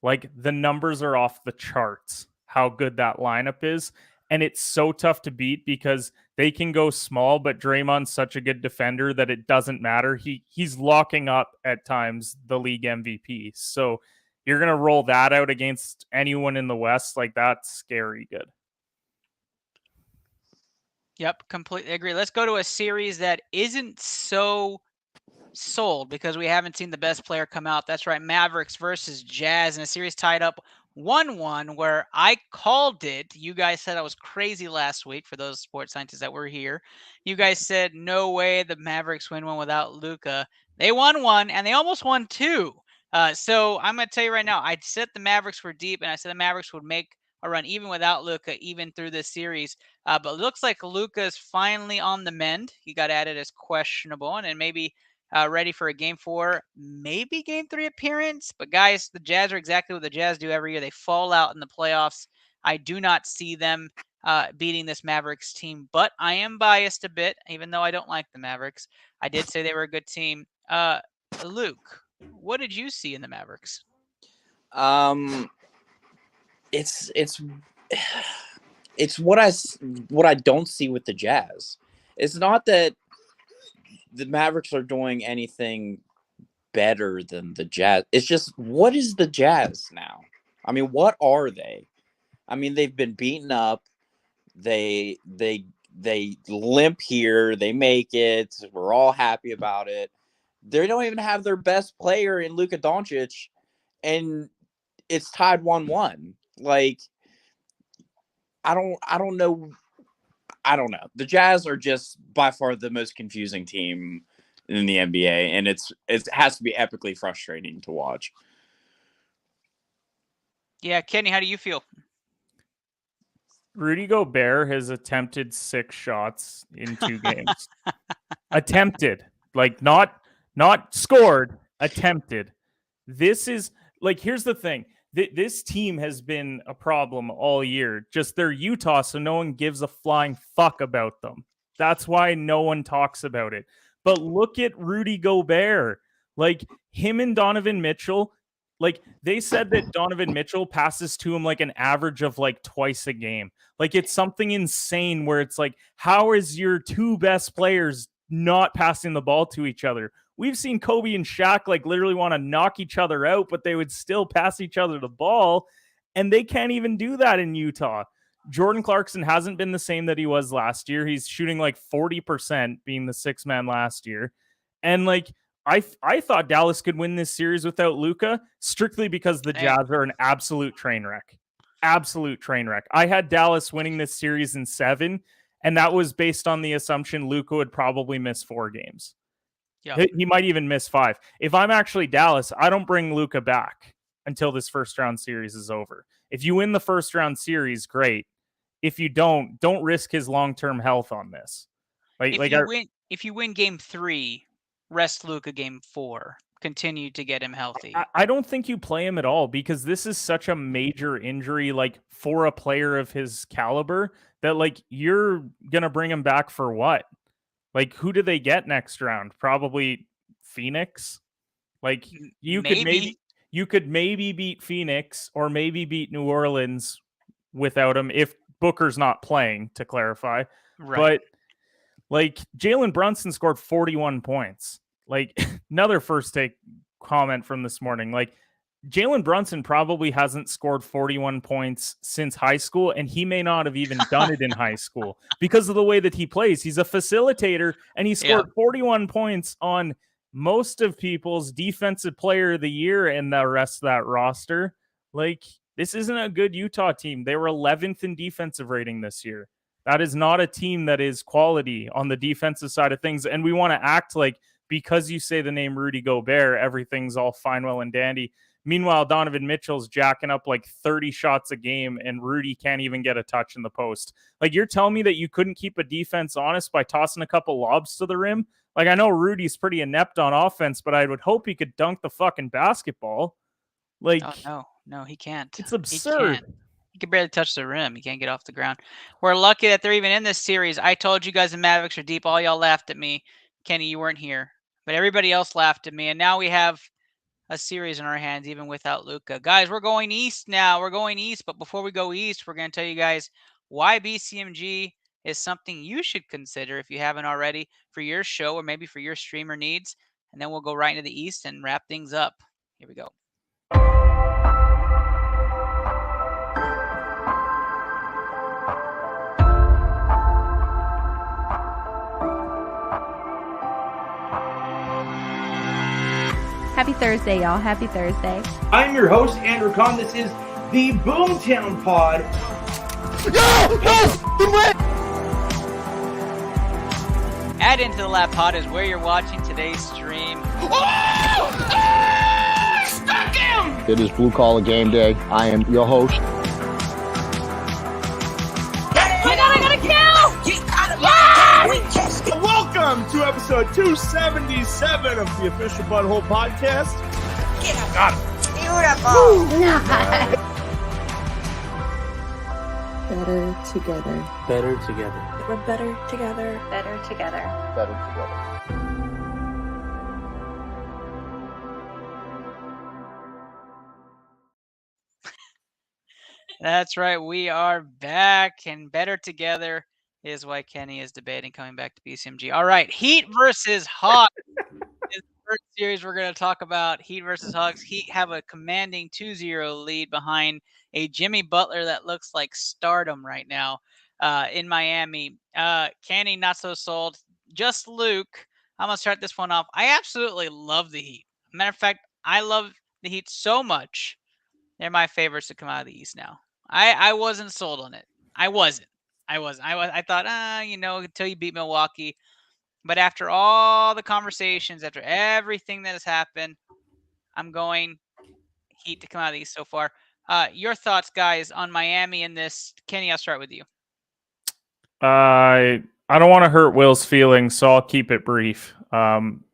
S3: like the numbers are off the charts, how good that lineup is. And it's so tough to beat because they can go small, but Draymond's such a good defender that it doesn't matter. He's locking up at times the league MVP. So you're going to roll that out against anyone in the West. Like that's scary good.
S2: Yep, completely agree. Let's go to a series that isn't so sold because we haven't seen the best player come out. That's right, Mavericks versus Jazz in a series tied up 1-1 where I called it. You guys said I was crazy last week for those sports scientists that were here. You guys said no way the Mavericks win one without Luka. They won one and they almost won two. So I'm going to tell you right now, I said the Mavericks were deep and I said the Mavericks would make a run even without Luka, even through this series. But it looks like Luka is finally on the mend. He got added as questionable and maybe ready for a Game 4, maybe Game 3 appearance. But guys, the Jazz are exactly what the Jazz do every year. They fall out in the playoffs. I do not see them beating this Mavericks team, but I am biased a bit, even though I don't like the Mavericks. I did say they were a good team. Luke, what did you see in the Mavericks?
S4: It's what I don't see with the Jazz. It's not that the Mavericks are doing anything better than the Jazz. It's just, what is the Jazz now? I mean, what are they? I mean, they've been beaten up. They limp here. They make it. We're all happy about it. They don't even have their best player in Luka Doncic, and it's tied 1-1. Like, I don't know. I don't know. The Jazz are just by far the most confusing team in the NBA, and it has to be epically frustrating to watch.
S2: Yeah, Kenny, how do you feel?
S3: Rudy Gobert has attempted 6 shots in 2 games. Attempted, like not scored, attempted. This is like, here's the thing. This team has been a problem all year. Just they're Utah, so no one gives a flying fuck about them. That's why no one talks about it. But look at Rudy Gobert. Like, him and Donovan Mitchell, like, they said that Donovan Mitchell passes to him like an average of like twice a game. Like, it's something insane where it's like, how is your 2 best players not passing the ball to each other? We've seen Kobe and Shaq like literally want to knock each other out, but they would still pass each other the ball, and they can't even do that in Utah. Jordan Clarkson hasn't been the same that he was last year. He's shooting like 40%, being the 6th man last year. And like, I thought Dallas could win this series without Luka, strictly because the Jazz are an absolute train wreck. Absolute train wreck. I had Dallas winning this series in 7, and that was based on the assumption Luka would probably miss 4 games. Yeah, he might even miss 5. If I'm actually Dallas, I don't bring Luka back until this first round series is over. If you win the first round series, great. If you don't risk his long-term health on this.
S2: If you win Game 3, rest Luka Game 4. Continue to get him healthy.
S3: I don't think you play him at all because this is such a major injury, like for a player of his caliber, that like you're gonna bring him back for what? Like, who do they get next round? Probably Phoenix. Like, you could maybe beat Phoenix or maybe beat New Orleans without him if Booker's not playing, to clarify. Right. But Like Jalen Brunson scored 41 points. Like another first take comment from this morning. Like Jalen Brunson probably hasn't scored 41 points since high school, and he may not have even done it in high school because of the way that he plays. He's a facilitator, and he scored 41 points on most of people's defensive player of the year and the rest of that roster. Like, this isn't a good Utah team. They were 11th in defensive rating this year. That is not a team that is quality on the defensive side of things. And we want to act like because you say the name Rudy Gobert, everything's all fine, well, and dandy. Meanwhile, Donovan Mitchell's jacking up like 30 shots a game, and Rudy can't even get a touch in the post. Like, you're telling me that you couldn't keep a defense honest by tossing a couple lobs to the rim? Like, I know Rudy's pretty inept on offense, but I would hope he could dunk the fucking basketball. Like,
S2: no, he can't.
S3: It's absurd.
S2: He can barely touch the rim. He can't get off the ground. We're lucky that they're even in this series. I told you guys the Mavericks are deep. All y'all laughed at me. Kenny, you weren't here. But everybody else laughed at me. And now we have a series in our hands, even without Luka. Guys, we're going east now. We're going east. But before we go east, we're going to tell you guys why BCMG is something you should consider if you haven't already for your show or maybe for your streamer needs. And then we'll go right into the east and wrap things up. Here we go.
S8: Happy Thursday, y'all. Happy Thursday.
S10: I'm your host, Andrew Kahn. This is the Boomtown Pod.
S2: Add into the lap pod is where you're watching today's stream.
S10: Stuck him!
S11: It is Blue Collar Game Day. I am your host.
S8: I got a kill!
S10: Yes! Welcome to episode 277 of the Official Butthole Podcast. Got it.
S8: Beautiful.
S12: Better together.
S13: Better together.
S12: We're better together.
S8: Better together.
S11: Better together.
S2: That's right. We are back, and better together is why Kenny is debating coming back to BCMG. All right, Heat versus Hawks is the first series we're going to talk about. Heat versus Hawks. Heat have a commanding 2-0 lead behind a Jimmy Butler that looks like stardom right now in Miami. Kenny, not so sold. Just Luke. I'm going to start this one off. I absolutely love the Heat. Matter of fact, I love the Heat so much. They're my favorites to come out of the East now. I wasn't sold on it. I wasn't. I thought, until you beat Milwaukee. But after all the conversations, after everything that has happened, I'm going Heat to come out of the East so far. Your thoughts, guys, on Miami in this? Kenny, I'll start with you.
S3: I don't want to hurt Will's feelings, so I'll keep it brief.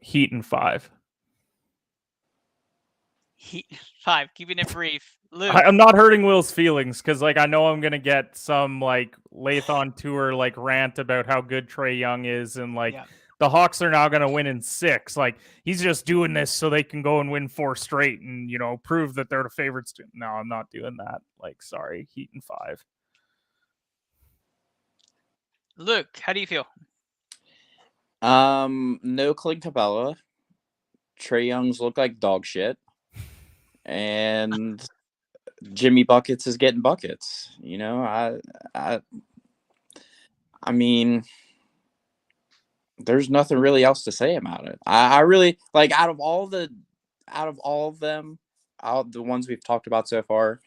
S3: Heat in 5.
S2: Heat 5, keeping it brief. Luke.
S3: I'm not hurting Will's feelings because, I know I'm gonna get some Lathon tour rant about how good Trae Young is, and the Hawks are now gonna win in 6. He's just doing this so they can go and win 4 straight and prove that they're the favorites. No, I'm not doing that. Sorry, Heat in 5.
S2: Luke, how do you feel?
S4: No Clint Capella. Trae Young's look like dog shit. And Jimmy Buckets is getting buckets. I mean, there's nothing really else to say about it. I really out of all of them, the ones we've talked about so far,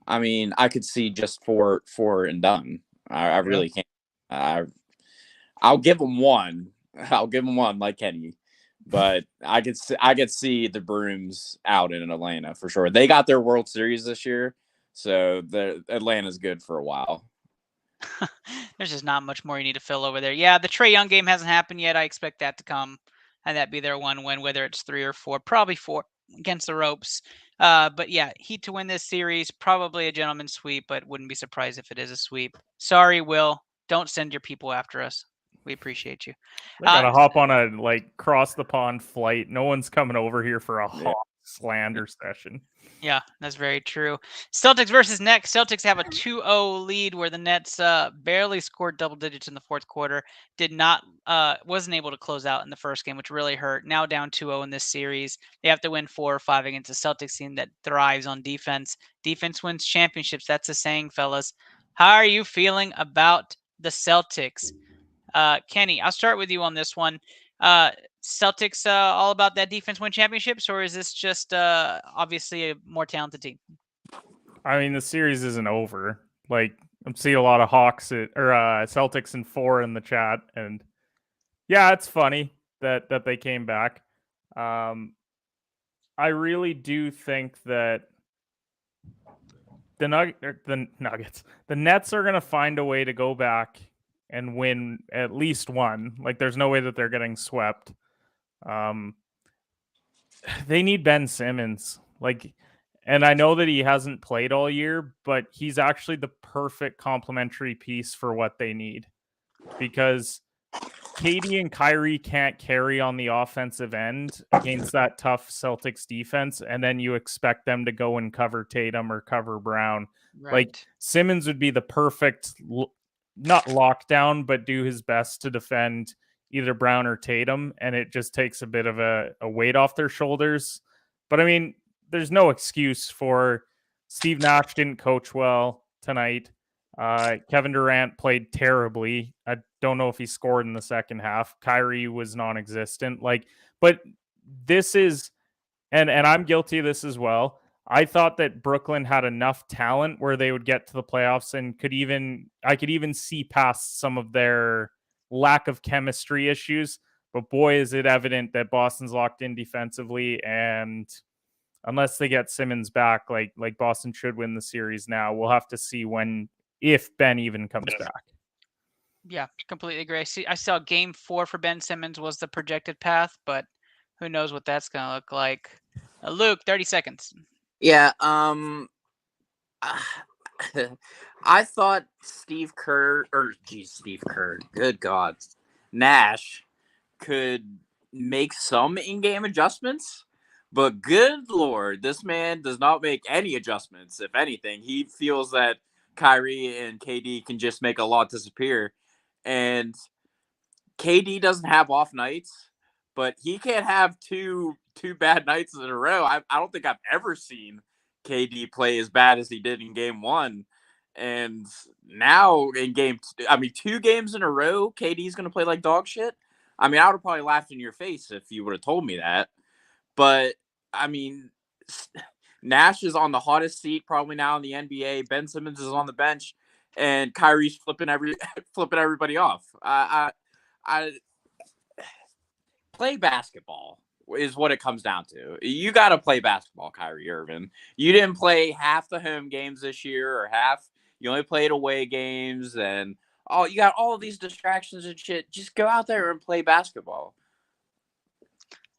S4: I mean, I could see just four and done. I really can't. I'll give them one. Like Kenny. But I could see the Brooms out in Atlanta for sure. They got their World Series this year, so the Atlanta's good for a while.
S2: There's just not much more you need to fill over there. Yeah, the Trae Young game hasn't happened yet. I expect that to come, and that be their one win, whether it's 3 or 4, probably 4 against the ropes. But yeah, Heat to win this series, probably a gentleman's sweep, but wouldn't be surprised if it is a sweep. Sorry, Will. Don't send your people after us. We appreciate you.
S3: I gotta hop on a cross the pond flight. No one's coming over here for a Hawks slander session.
S2: Yeah, that's very true. Celtics versus Nets. Celtics have a 2-0 lead where the Nets barely scored double digits in the fourth quarter. Wasn't able to close out in the first game, which really hurt. Now down 2-0 in this series. They have to win 4 or 5 against a Celtics team that thrives on defense. Defense wins championships. That's a saying, fellas. How are you feeling about the Celtics? Kenny, I'll start with you on this one. Celtics all about that defense win championships, or is this just obviously a more talented team?
S3: I mean, the series isn't over. Like, I'm seeing a lot of Celtics in 4 in the chat, and yeah, it's funny that they came back. I really do think that the Nets are going to find a way to go back and win at least one. Like, there's no way that they're getting swept. They need Ben Simmons. And I know that he hasn't played all year, but he's actually the perfect complementary piece for what they need. Because KD and Kyrie can't carry on the offensive end against that tough Celtics defense, and then you expect them to go and cover Tatum or cover Brown.
S2: Right.
S3: Like, Simmons would be the perfect, not lockdown, but do his best to defend either Brown or Tatum, and it just takes a bit of a weight off their shoulders. But I mean, there's no excuse for Steve Nash didn't coach well tonight. Kevin Durant played terribly. I don't know if he scored in the second half. Kyrie was non-existent. But this is, and I'm guilty of this as well. I thought that Brooklyn had enough talent where they would get to the playoffs and I could even see past some of their lack of chemistry issues. But boy, is it evident that Boston's locked in defensively, and unless they get Simmons back, like Boston should win the series now. We'll have to see if Ben even comes back.
S2: Yeah, completely agree. I saw game 4 for Ben Simmons was the projected path, but who knows what that's going to look like. Luke, 30 seconds.
S4: Yeah, I thought Steve Kerr, good God, Nash could make some in-game adjustments, but good Lord, this man does not make any adjustments. If anything, he feels that Kyrie and KD can just make a lot disappear. And KD doesn't have off nights, but he can't have two bad nights in a row. I don't think I've ever seen KD play as bad as he did in game 1. And now in 2 games in a row, KD's going to play like dog shit. I mean, I would have probably laughed in your face if you would have told me that. But, I mean, Nash is on the hottest seat probably now in the NBA. Ben Simmons is on the bench, and Kyrie's flipping everybody off. I play basketball is what it comes down to. You got to play basketball, Kyrie Irving. You didn't play half the home games this year, or half. You only played away games, and you got all of these distractions and shit. Just go out there and play basketball.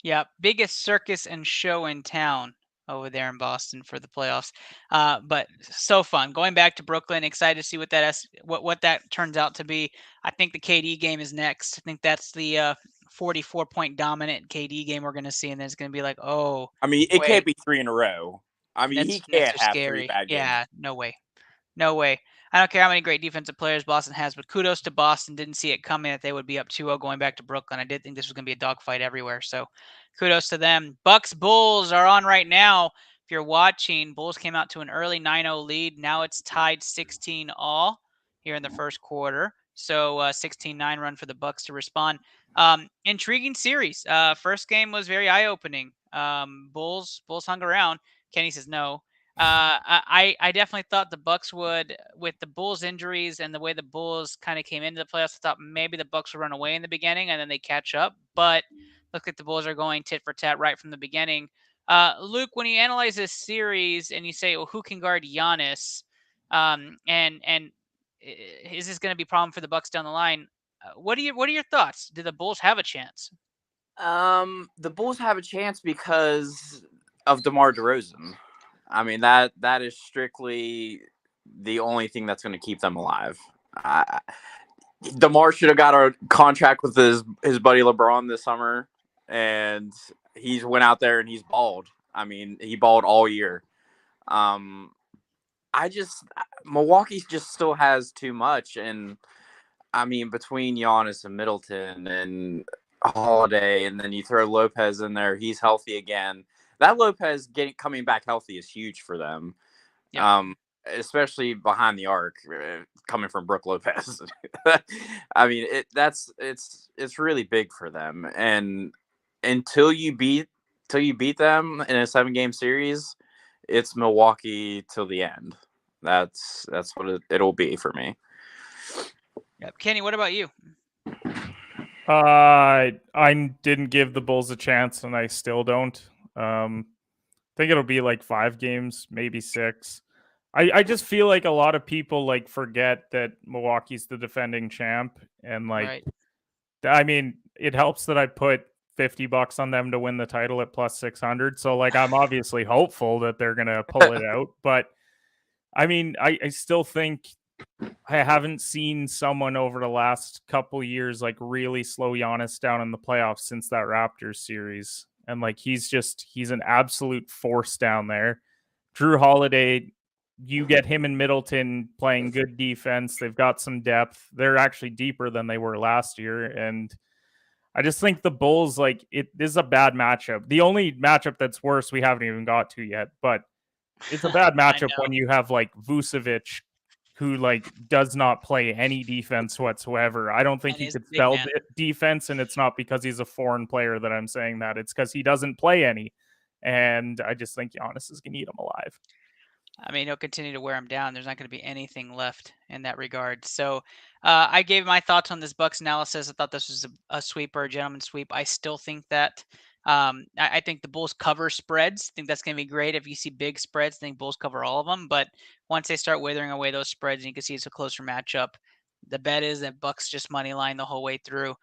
S2: Yeah, biggest circus and show in town over there in Boston for the playoffs. But so fun. Going back to Brooklyn, excited to see what that turns out to be. I think the KD game is next. I think that's the 44-point dominant KD game we're going to see, and then it's going to be like, oh.
S4: I mean, it can't be 3 in a row. I mean, he can't have
S2: scary.
S4: 3 bad games.
S2: Yeah, no way. No way. I don't care how many great defensive players Boston has, but kudos to Boston. Didn't see it coming that they would be up 2-0 going back to Brooklyn. I did think this was going to be a dogfight everywhere. So kudos to them. Bucks Bulls are on right now. If you're watching, Bulls came out to an early 9-0 lead. Now it's tied 16-all here in the first quarter. So 16-9 run for the Bucks to respond. Intriguing series. First game was very eye-opening. Bulls hung around. Kenny says no. I definitely thought the Bucks would, with the Bulls injuries and the way the Bulls kind of came into the playoffs, I thought maybe the Bucks would run away in the beginning and then they catch up. But look like the Bulls are going tit for tat right from the beginning. Luke, when you analyze this series and you say, well, who can guard Giannis, and is this going to be a problem for the Bucks down the line? What are your thoughts? Do the Bulls have a chance?
S4: The Bulls have a chance because of DeMar DeRozan. I mean, that is strictly the only thing that's going to keep them alive. DeMar should have got a contract with his buddy LeBron this summer, and he's went out there and he's balled. I mean, he balled all year. Milwaukee just still has too much, and I mean, between Giannis and Middleton and Holiday, and then you throw Lopez in there, he's healthy again. That Lopez coming back healthy is huge for them.
S2: Yeah.
S4: Especially behind the arc, coming from Brook Lopez. I mean, it's really big for them. And until you beat them in a 7-game series, it's Milwaukee till the end. That's what it'll be for me.
S2: Yep. Kenny, what about you?
S3: I didn't give the Bulls a chance, and I still don't. I think it'll be like 5 games, maybe 6. I just feel like a lot of people like forget that Milwaukee's the defending champ, and like,
S2: Right.
S3: I mean, it helps that I put $50 on them to win the title at plus 600. So like, I'm obviously hopeful that they're gonna pull it out, but I mean, I still think I haven't seen someone over the last couple years like really slow Giannis down in the playoffs since that Raptors series, and like he's an absolute force down there. Drew Holiday, you get him and Middleton playing good defense. They've got some depth. They're actually deeper than they were last year. And I just think the Bulls, like, this is a bad matchup. The only matchup that's worse we haven't even got to yet, but it's a bad matchup when you have like Vucevic, who like does not play any defense whatsoever. I don't think he could spell defense, and it's not because he's a foreign player that I'm saying that. It's because he doesn't play any. And I just think Giannis is going to eat him alive.
S2: I mean, he'll continue to wear him down. There's not going to be anything left in that regard. So I gave my thoughts on this Bucks analysis. I thought this was a sweep or a gentleman's sweep. I still think that. I think the Bulls cover spreads. I think that's going to be great. If you see big spreads, I think Bulls cover all of them. But once they start withering away those spreads, and you can see it's a closer matchup, the bet is that Bucks just money line the whole way through.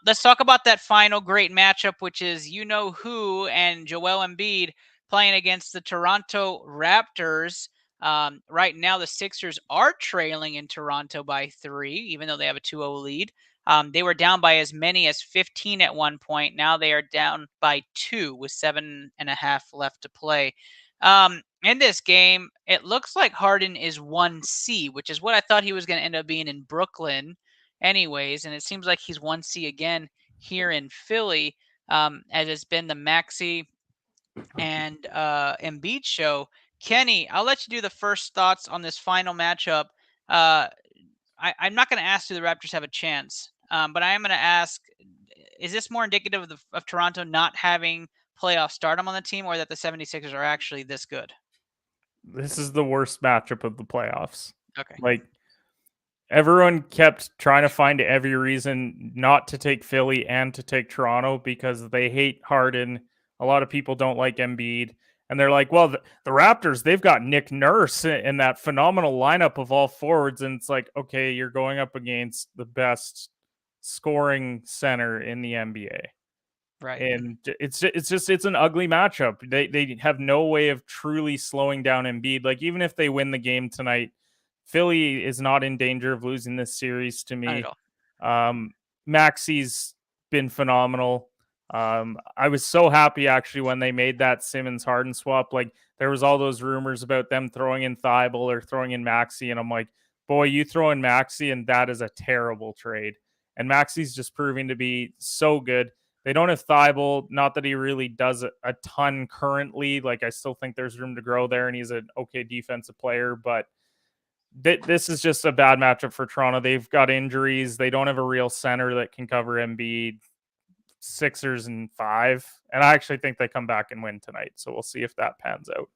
S2: Let's talk about that final great matchup, which is you-know-who and Joel Embiid playing against the Toronto Raptors. Right now, the Sixers are trailing in Toronto by 3, even though they have a 2-0 lead. They were down by as many as 15 at one point. Now they are down by 2 with 7.5 left to play. In this game, it looks like Harden is 1C, which is what I thought he was going to end up being in Brooklyn anyways. And it seems like he's 1C again here in Philly, as it's been the Maxey and Embiid show. Kenny, I'll let you do the first thoughts on this final matchup. I'm not going to ask do the Raptors have a chance, but I am going to ask, is this more indicative of Toronto not having playoff stardom on the team, or that the 76ers are actually this good?
S3: This is the worst matchup of the playoffs.
S2: Okay.
S3: Like, everyone kept trying to find every reason not to take Philly and to take Toronto because they hate Harden. A lot of people don't like Embiid. And they're like, well, the Raptors, they've got Nick Nurse in that phenomenal lineup of all forwards. And it's like, okay, you're going up against the best scoring center in the NBA.
S2: Right.
S3: And it's an ugly matchup. They have no way of truly slowing down Embiid. Like, even if they win the game tonight, Philly is not in danger of losing this series to me.
S2: Not at all.
S3: Maxey's been phenomenal. I was so happy actually when they made that Simmons Harden swap. Like, there was all those rumors about them throwing in Thibault or throwing in Maxey, and I'm like, boy, you throw in Maxey and that is a terrible trade. And Maxey's just proving to be so good. They don't have Thibault, not that he really does a ton currently. Like, I still think there's room to grow there, and he's an okay defensive player, but this is just a bad matchup for Toronto. They've got injuries. They don't have a real center that can cover Embiid. Sixers in 5, and I actually think they come back and win tonight. So we'll see if that pans out.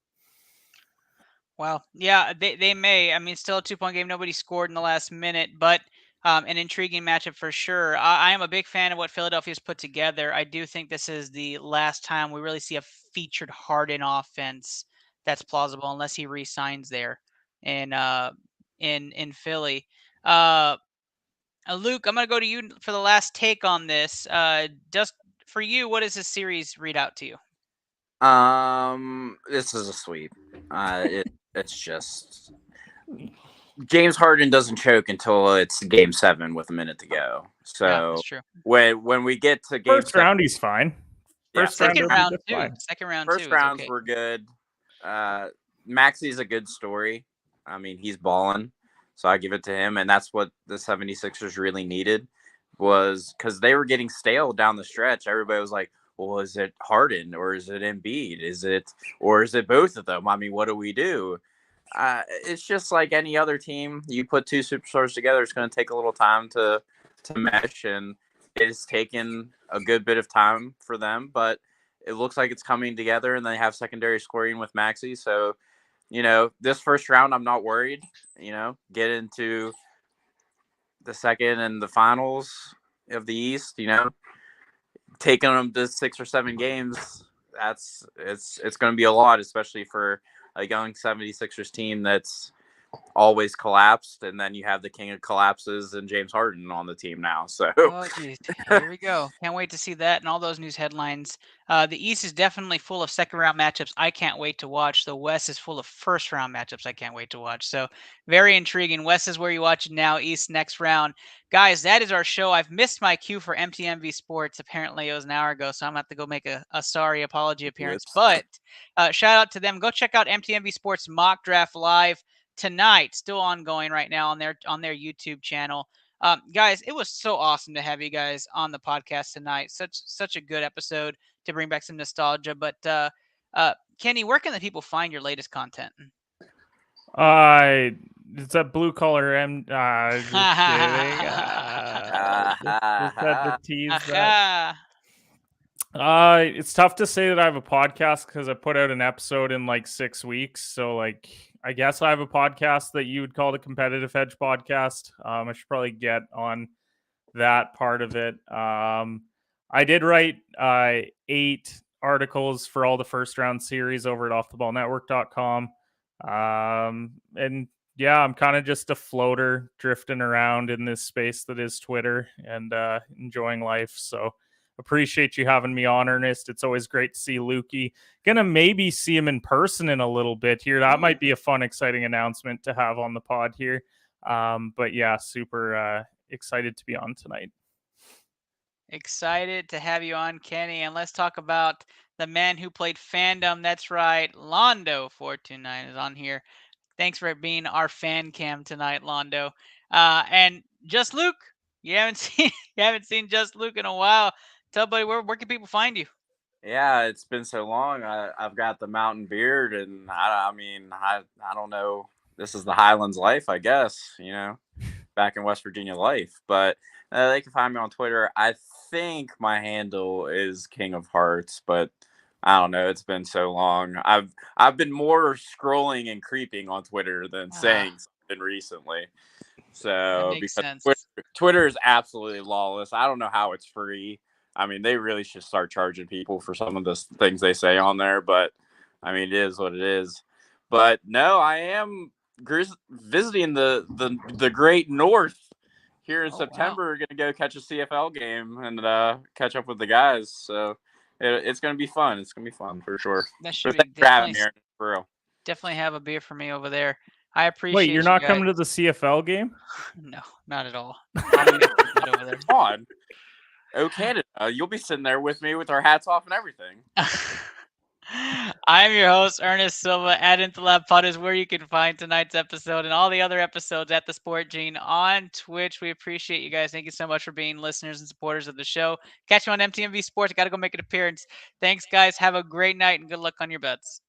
S2: Well, yeah, they may. I mean, still a 2-point game. Nobody scored in the last minute, but an intriguing matchup for sure. I am a big fan of what Philadelphia's put together. I do think this is the last time we really see a featured Harden offense that's plausible, unless he re-signs there in Philly. Luke, I'm going to go to you for the last take on this. Just for you, what does this series read out to you?
S4: This is a sweep. It's just James Harden doesn't choke until it's Game 7 with a minute to go. So
S2: yeah, that's true.
S4: when we get to Game
S3: first round, he's fine. First
S2: second round
S3: did
S2: too.
S3: fine.
S2: Second round
S4: First
S2: too.
S4: rounds
S2: Okay.
S4: were good. Maxey's a good story. I mean, he's balling, so I give it to him, and that's what the 76ers really needed, was because they were getting stale down the stretch. Everybody was like, well, is it Harden or is it Embiid? Is it both of them? I mean, what do we do? It's just like any other team. You put two superstars together, it's going to take a little time to mesh, and it's taken a good bit of time for them, but it looks like it's coming together, and they have secondary scoring with Maxey. So, this first round, I'm not worried. Get into the second and the finals of the East, taking them to 6 or 7 games, it's going to be a lot, especially for a young 76ers team that's always collapsed, and then you have the king of collapses and James Harden on the team now. So
S2: oh geez, here we go. Can't wait to see that and all those news headlines. The East is definitely full of second round matchups I can't wait to watch. The West is full of first round matchups I can't wait to watch. So very intriguing. West is where you watch it now. East next round. Guys, that is our show. I've missed my cue for MTMV Sports. Apparently it was an hour ago, so I'm gonna have to go make a sorry apology appearance. But shout out to them. Go check out MTMV Sports Mock Draft Live tonight, still ongoing right now on their YouTube channel. Guys, it was so awesome to have you guys on the podcast tonight. Such a good episode to bring back some nostalgia. But Kenny, where can the people find your latest content?
S3: It's a blue collar just kidding. Just had to tease that. It's tough to say that I have a podcast because I put out an episode in like 6 weeks. So like, I guess I have a podcast that you would call the Competitive Edge podcast. I should probably get on that part of it. I did write 8 articles for all the first round series over at offtheballnetwork.com. And yeah, I'm kind of just a floater drifting around in this space that is Twitter and enjoying life. So appreciate you having me on, Ernest. It's always great to see Lukey. Gonna maybe see him in person in a little bit here. That might be a fun, exciting announcement to have on the pod here. But yeah, super excited to be on tonight.
S2: Excited to have you on, Kenny. And let's talk about the man who played fandom. That's right, Londo429 is on here. Thanks for being our fan cam tonight, Londo. And Just Luke, you haven't seen Just Luke in a while. Tell buddy, where can people find you?
S4: Yeah, it's been so long. I've got the mountain beard, and I don't know. This is the Highlands life, I guess. Back in West Virginia life. But they can find me on Twitter. I think my handle is King of Hearts, but I don't know. It's been so long. I've been more scrolling and creeping on Twitter than saying something recently. So because Twitter is absolutely lawless. I don't know how it's free. I mean, they really should start charging people for some of the things they say on there. But I mean, it is what it is. But no, I am visiting the Great North here in September. Wow. Going to go catch a CFL game and catch up with the guys. So it's going to be fun. It's going to be fun for sure.
S2: That should be definitely,
S4: for real.
S2: Definitely have a beer for me over there. I appreciate.
S3: Wait, you're not coming to the CFL game?
S2: No, not at all. Over there.
S4: Come on. Oh, Canada. You'll be sitting there with me with our hats off and everything.
S2: I'm your host, Ernest Silva. At Intelab Pod is where you can find tonight's episode and all the other episodes at the Sport Gene on Twitch. We appreciate you guys. Thank you so much for being listeners and supporters of the show. Catch you on MTMV Sports. Got to go make an appearance. Thanks, guys. Have a great night and good luck on your bets.